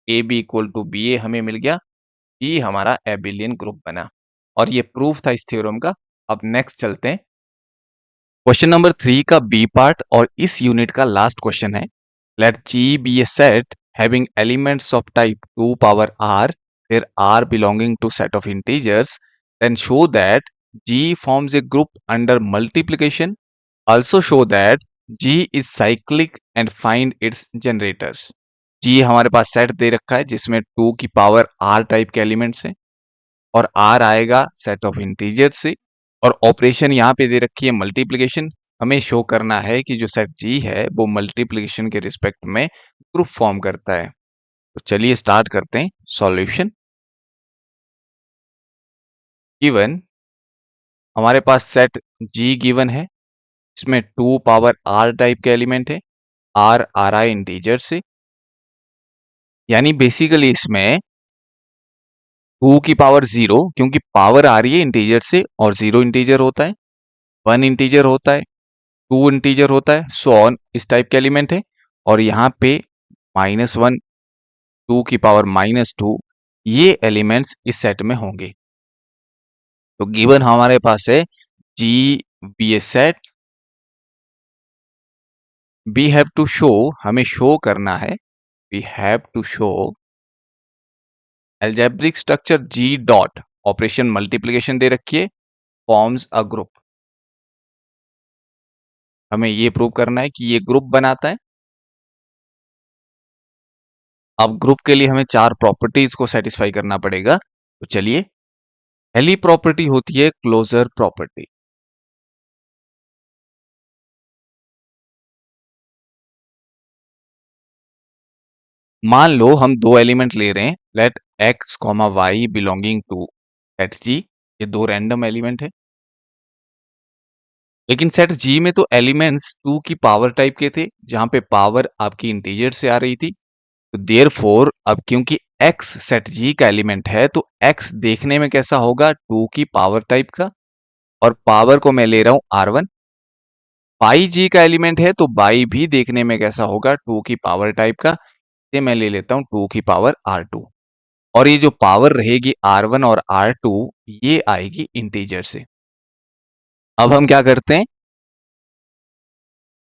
A b equal to b a हमें मिल गया, G हमारा एबेलियन ग्रुप बना, और ये प्रूफ था इस थ्योरम का। अब नेक्स्ट चलते हैं, क्वेश्चन नंबर 3 का बी पार्ट और इस यूनिट का लास्ट क्वेश्चन है। Let G be a set having elements of type 2 power r, where r belonging to set of integers, then show that G forms a group under multiplication. Also show that G is cyclic and find its generators. G हमारे पास set दे रखा है जिसमें 2 की power R type के elements हैं और R आएगा set of integer से और ऑपरेशन यहाँ पे दे रखी है मल्टीप्लिकेशन। हमें शो करना है कि जो सेट G है वो मल्टीप्लिकेशन के रिस्पेक्ट में ग्रुप फॉर्म करता है। तो चलिए स्टार्ट करते हैं सॉल्यूशन। गिवन हमारे पास सेट G गिवन है, इसमें 2 पावर R टाइप के एलिमेंट है, R आ रहा है इंटीजर से, यानी बेसिकली इसमें 2 की पावर 0 क्योंकि पावर आ रही है इंटीजर से और 0 इंटीजर होता है, 1 इंटीजर होता है, 2 इंटीजर होता है, सो ऑन इस टाइप के एलिमेंट है और यहाँ पे -1, 2 की पावर -2 ये एलिमेंट्स इस सेट में होंगे। तो गिवन हमारे पास है G be a set, we have to show, हमें शो करना है, we have to show algebraic structure G dot operation multiplication दे रखी है फॉर्म्स अ ग्रुप। हमें ये प्रूव करना है कि ये ग्रुप बनाता है। अब ग्रुप के लिए हमें 4 प्रॉपर्टीज को सेटिस्फाई करना पड़ेगा। तो चलिए, पहली प्रॉपर्टी होती है क्लोजर प्रॉपर्टी। मान लो हम दो एलिमेंट ले रहे हैं, let x, y belonging to set G। ये दो रैंडम एलिमेंट है, लेकिन सेट G में तो एलिमेंट्स 2 की पावर टाइप के थे, जहां पे पावर आपकी इंटीजर से आ रही थी। तो देयरफॉर अब क्योंकि x सेट G का एलिमेंट है तो x देखने में कैसा होगा, 2 की पावर टाइप का, और पावर को मैं ले रहा हूं R1। बाई G का एलिमेंट है तो बाई भी देखने में कैसा होगा, 2 की पावर टाइप का, ये मैं ले लेता हूं 2 की पावर R2। और ये जो पावर रहेगी R1 और R2 ये आएगी इंटीजर से। अब हम क्या करते हैं,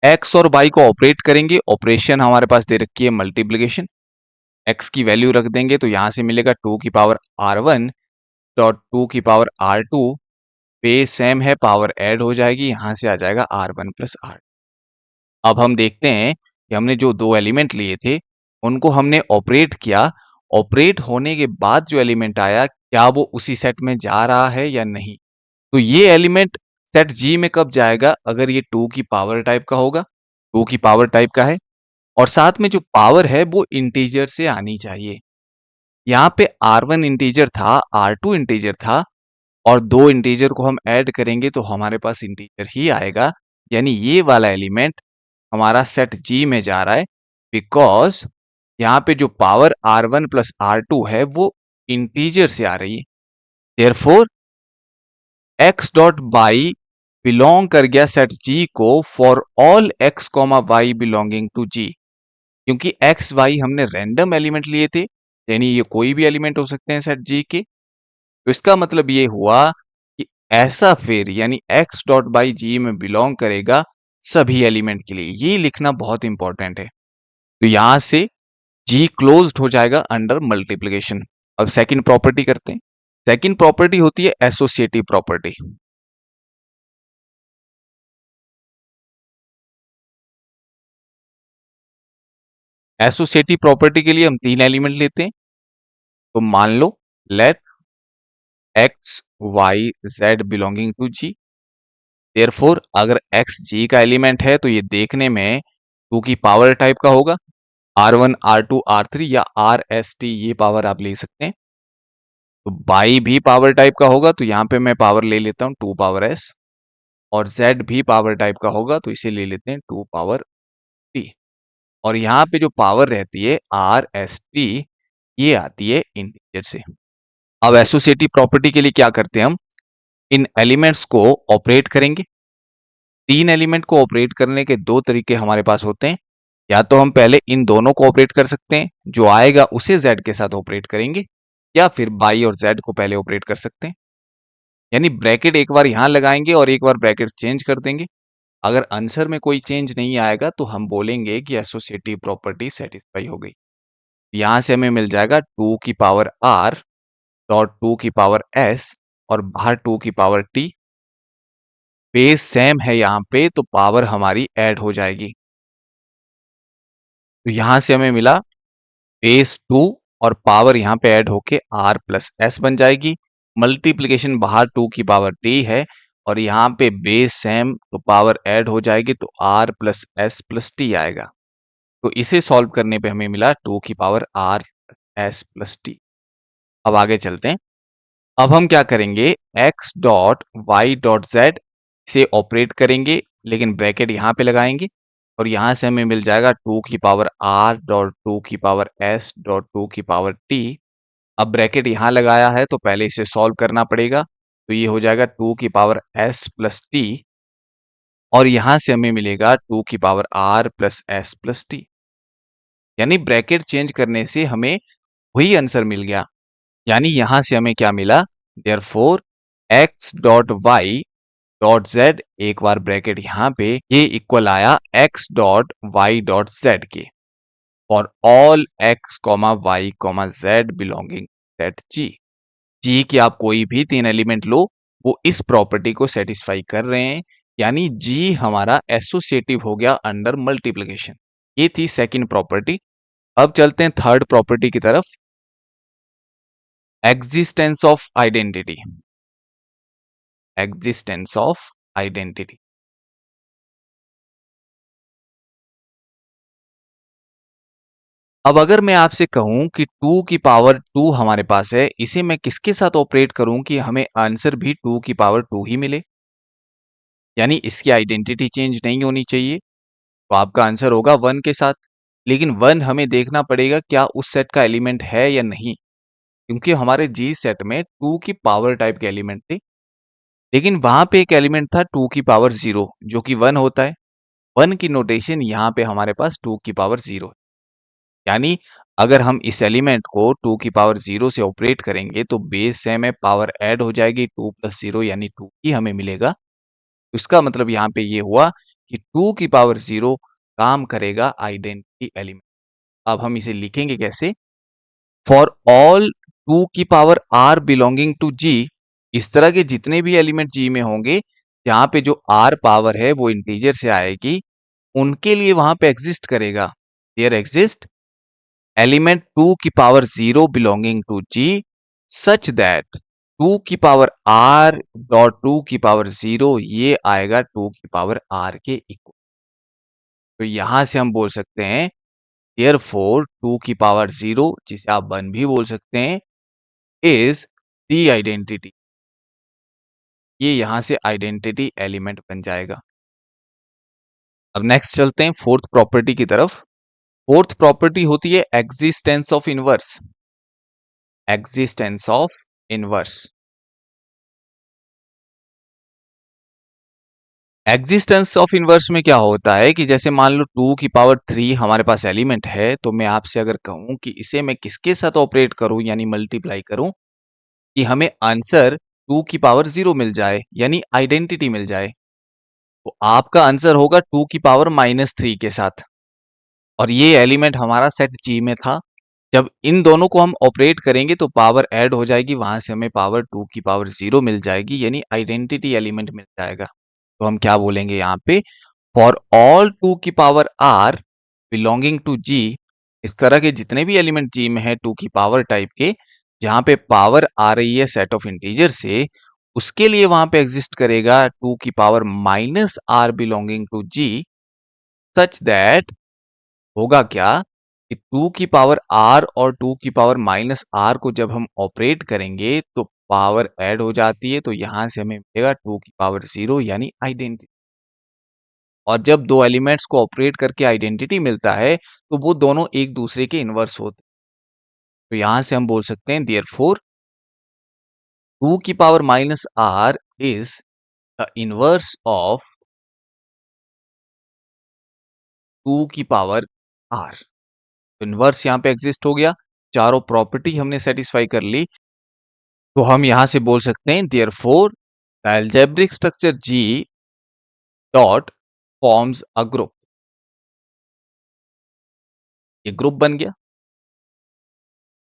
x और y को ऑपरेट करेंगे। ऑपरेशन हमारे पास दे रखी है मल्टीप्लिकेशन, x की वैल्यू रख देंगे तो यहां से मिलेगा 2 की पावर R1 डॉट 2 की पावर R2 पे सेम है, पावर ऐड हो जाएगी, यहां से आ जाएगा R1 प्लस R। अब हम देखते हैं कि हमने जो दो एलिमेंट लिए थे उनको हमने ऑपरेट किया, ऑपरेट होने के बाद जो एलिमेंट आया क्या वो उसी सेट में जा रहा है या नहीं। तो ये एलिमेंट सेट G में कब जाएगा, अगर ये 2 की पावर टाइप का होगा, 2 की पावर टाइप का है और साथ में जो पावर है वो इंटीजर से आनी चाहिए। यहाँ पे R1 इंटीजर था, R2 इंटीजर था और दो इंटीजर को हम ऐड करेंगे तो हमारे पास इंटीजर ही आएगा, यानी ये वाला एलिमेंट हमारा सेट G में जा रहा है, बिकॉज यहाँ पे जो पावर R1 प्लस R2 है वो इंटीजर से आ रही है। Therefore x dot y belong कर गया सेट G को for all x y belonging to G। क्योंकि x y हमने रैंडम एलिमेंट लिए थे, यानी ये कोई भी एलिमेंट हो सकते हैं सेट G के, तो इसका मतलब ये हुआ कि ऐसा फिर यानी x डॉट बाई G में बिलोंग करेगा सभी एलिमेंट के लिए। ये लिखना बहुत इंपॉर्टेंट है। तो यहां से G क्लोज्ड हो जाएगा अंडर मल्टीप्लिकेशन। अब सेकंड प्रॉपर्टी करते हैं। सेकंड प्रॉपर्टी होती है एसोसिएटिव प्रॉपर्टी। एसोसिएटिव प्रॉपर्टी के लिए हम तीन एलिमेंट लेते हैं। तो मान लो let x y z belonging to G। Therefore अगर x G का एलिमेंट है तो ये देखने में 2 की पावर टाइप का होगा, R1 R2 R3 या RST ये पावर आप ले सकते हैं। तो y भी पावर टाइप का होगा तो यहाँ पे मैं पावर ले लेता हूँ 2 पावर s, और z भी पावर टाइप का होगा तो इसे ले लेते हैं 2 पावर t। और यहाँ पे जो पावर रहती है RST ये आती है इंटीजर से। अब एसोसिएटिव प्रॉपर्टी के लिए क्या करते हैं, हम इन एलिमेंट्स को ऑपरेट करेंगे। तीन एलिमेंट को ऑपरेट करने के दो तरीके हमारे पास होते हैं, या तो हम पहले इन दोनों को ऑपरेट कर सकते हैं, जो आएगा उसे z के साथ ऑपरेट करेंगे, या फिर बाई और z को पहले ऑपरेट कर सकते हैं। यानी ब्रैकेट एक बार यहां लगाएंगे और एक बार ब्रैकेट चेंज कर देंगे। अगर आंसर में कोई चेंज नहीं आएगा तो हम बोलेंगे कि एसोसिएटिव प्रॉपर्टी सेटिस्फाई हो गई। यहां से हमें मिल जाएगा 2 की पावर r डॉट 2 की पावर s और बाहर 2 की पावर t। बेस सेम है यहाँ पे, तो पावर हमारी ऐड हो जाएगी। तो यहां से हमें मिला बेस 2 और पावर यहाँ पे ऐड होके r प्लस एस बन जाएगी। मल्टीप्लीकेशन बाहर 2 की पावर t है और यहाँ पे बेस सेम, तो पावर ऐड हो जाएगी, तो r plus s plus T आएगा। तो इसे सॉल्व करने पे हमें मिला 2 की power r s plus t. अब आगे चलते हैं। अब हम क्या करेंगे, x dot y dot z से ऑपरेट करेंगे, लेकिन ब्रैकेट यहाँ पे लगाएंगे और यहाँ से हमें मिल जाएगा 2 की पावर r डॉट 2 की पावर s डॉट 2 की पावर t। अब ब्रैकेट यहाँ लगाया है तो पहले इसे सॉल्व करना पड़ेगा, तो ये हो जाएगा 2 की पावर s प्लस टी और यहाँ से हमें मिलेगा 2 की power r plus s plus T. यानी ब्रैकेट चेंज करने से हमें वही आंसर मिल गया। यानी यहां से हमें क्या मिला, therefore x dot y dot z, एक बार ब्रैकेट यहाँ पे, ये इक्वल आया x dot y dot z के for all x comma y comma z belonging set G. G की आप कोई भी 3 एलिमेंट लो, वो इस प्रॉपर्टी को सेटिस्फाई कर रहे हैं, यानी जी हमारा एसोसिएटिव हो गया अंडर मल्टीप्लिकेशन। ये थी सेकंड प्रॉपर्टी। अब चलते हैं थर्ड प्रॉपर्टी की तरफ, existence of identity. Existence of identity. अब अगर मैं आपसे कहूं कि 2 की पावर 2 हमारे पास है, इसे मैं किसके साथ ऑपरेट करूं कि हमें आंसर भी 2 की पावर 2 ही मिले, यानी इसकी आइडेंटिटी चेंज नहीं होनी चाहिए, तो आपका आंसर होगा 1 के साथ। लेकिन 1 हमें देखना पड़ेगा क्या उस सेट का एलिमेंट है या नहीं, क्योंकि हमारे जी सेट में 2 की पावर टाइप के एलिमेंट थे, लेकिन वहां पे एक एलिमेंट था 2 की पावर 0 जो कि 1 होता है। 1 की नोटेशन यहाँ पे हमारे पास 2 की पावर 0 है। यानी अगर हम इस एलिमेंट को 2 की पावर 0 से ऑपरेट करेंगे तो बेस सेम है, पावर ऐड हो जाएगी, 2 प्लस 0 यानी 2 ही हमें मिलेगा। इसका मतलब यहाँ पे ये हुआ कि 2 की पावर 0 काम करेगा आइडेंटिटी एलिमेंट। अब हम इसे लिखेंगे कैसे, फॉर ऑल 2 की power r belonging to g, इस तरह के जितने भी एलिमेंट g में होंगे जहां पे जो r पावर है वो इंटीजर से आएगी, उनके लिए वहां पे एग्जिस्ट करेगा, देयर एग्जिस्ट एलिमेंट 2 की power 0 belonging to g such that 2 की पावर r डॉट 2 की पावर 0 ये आएगा 2 की पावर r के इक्वल। तो यहां से हम बोल सकते हैं देयरफॉर 2 की पावर 0, जिसे आप 1 भी बोल सकते हैं, इज दी आइडेंटिटी। ये यहां से आइडेंटिटी एलिमेंट बन जाएगा। अब नेक्स्ट चलते हैं फोर्थ प्रॉपर्टी की तरफ। फोर्थ प्रॉपर्टी होती है existence of inverse. Existence of inverse. Existence of inverse में क्या होता है कि जैसे मान लो 2 की पावर 3 हमारे पास एलिमेंट है, तो मैं आपसे अगर कहूं कि इसे मैं किसके साथ ऑपरेट करूं यानी मल्टीप्लाई करूं कि हमें आंसर 2 की पावर 0 मिल जाए यानी आइडेंटिटी मिल जाए, तो आपका आंसर होगा 2 की पावर -3 के साथ। और ये एलिमेंट हमारा सेट जी में था। जब इन दोनों को हम ऑपरेट करेंगे तो पावर ऐड हो जाएगी, वहां से हमें पावर 2 की पावर 0 मिल जाएगी, यानी आइडेंटिटी एलिमेंट मिल जाएगा। तो हम क्या बोलेंगे यहाँ पे, फॉर ऑल 2 की power r belonging to g, इस तरह के जितने भी एलिमेंट g में है 2 की पावर टाइप के, जहां पे पावर आ रही है सेट ऑफ इंटीजर से, उसके लिए वहां पे एग्जिस्ट करेगा 2 की power -r belonging to g such that, होगा क्या कि 2 की पावर r और 2 की पावर -r को जब हम ऑपरेट करेंगे तो पावर ऐड हो जाती है, तो यहां से हमें मिलेगा 2 की पावर 0 यानी आइडेंटिटी। और जब दो एलिमेंट्स को ऑपरेट करके आइडेंटिटी मिलता है तो वो दोनों एक दूसरे के इनवर्स होते हैं। तो यहां से हम बोल सकते हैं देयरफॉर 2 की power -r is the inverse of 2 की पावर r। तो इनवर्स यहाँ पे एग्जिस्ट हो गया, चारों प्रॉपर्टी हमने सेटिस्फाई कर ली, तो हम यहां से बोल सकते हैं therefore the algebraic structure G dot forms a group. ये ग्रुप बन गया।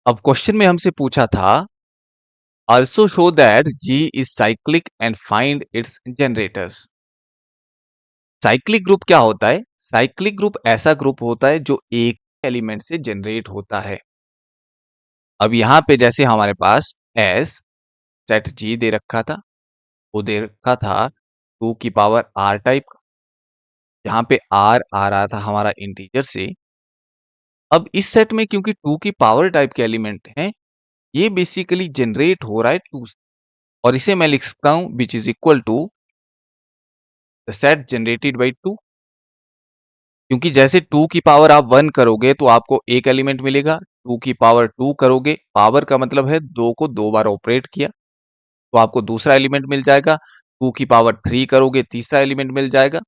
अब क्वेश्चन में हमसे पूछा था Also show that G is cyclic and find its generators. Cyclic group क्या होता है? साइक्लिक ग्रुप ऐसा ग्रुप होता है जो एक एलिमेंट से जनरेट होता है। अब यहां पे जैसे हमारे पास एस सेट जी दे रखा था, वो दे रखा था 2 की पावर आर टाइप का। यहाँ पे आर आ रहा था हमारा इंटीजर से। अब इस सेट में क्योंकि 2 की पावर टाइप के एलिमेंट हैं, ये बेसिकली जनरेट हो रहा है 2 से, और इसे मैं लिख सकता हूं which is equal to the set generated by 2। क्योंकि जैसे 2 की पावर आप 1 करोगे तो आपको एक एलिमेंट मिलेगा, 2 की पावर 2 करोगे, पावर का मतलब है 2 को 2 बार ऑपरेट किया, तो आपको दूसरा एलिमेंट मिल जाएगा। 2 की पावर 3 करोगे, तीसरा एलिमेंट मिल जाएगा।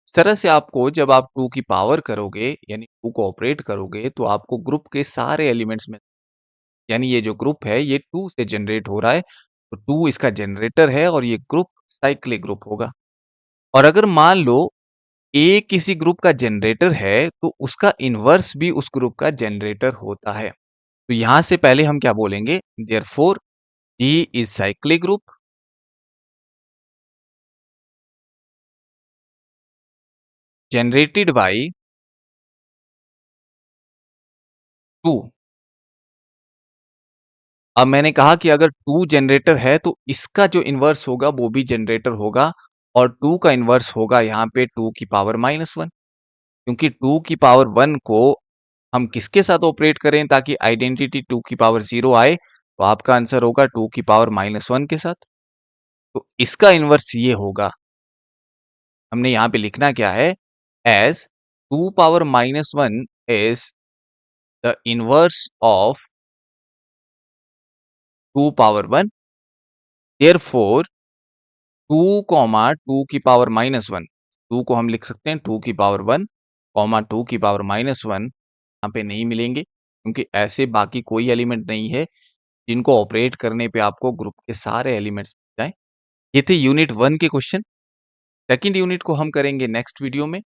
इस तरह से आपको जब आप 2 की पावर करोगे यानी 2 को ऑपरेट करोगे तो आपको ग्रुप के सारे एलिमेंट्स में, यानी ये जो ग्रुप है ये 2 से जनरेट हो रहा है, तो 2 इसका जनरेटर है और ये ग्रुप साइक्लिक ग्रुप होगा। और अगर मान लो ए किसी ग्रुप का जनरेटर है तो उसका इनवर्स भी उस ग्रुप का जनरेटर होता है। तो यहां से पहले हम क्या बोलेंगे, therefore G is cyclic group generated by 2। अब मैंने कहा कि अगर 2 जनरेटर है तो इसका जो इनवर्स होगा वो भी जनरेटर होगा, और 2 का इनवर्स होगा यहाँ पे 2 की पावर -1, क्योंकि 2 की पावर 1 को हम किसके साथ ऑपरेट करें ताकि आइडेंटिटी 2 की पावर 0 आए, तो आपका आंसर होगा 2 की पावर -1 के साथ। तो इसका इनवर्स ये होगा। हमने यहाँ पे लिखना क्या है, as 2 power -1 is the inverse of 2 power 1, therefore 2 comma 2 की पावर -1, 2 को हम लिख सकते हैं 2 की पावर 1 कॉमा 2 की पावर -1 यहाँ पे नहीं मिलेंगे, क्योंकि ऐसे बाकी कोई एलिमेंट नहीं है जिनको ऑपरेट करने पे आपको ग्रुप के सारे एलिमेंट्स मिल जाए। ये थे यूनिट 1 के क्वेश्चन। सेकंड यूनिट को हम करेंगे नेक्स्ट वीडियो में।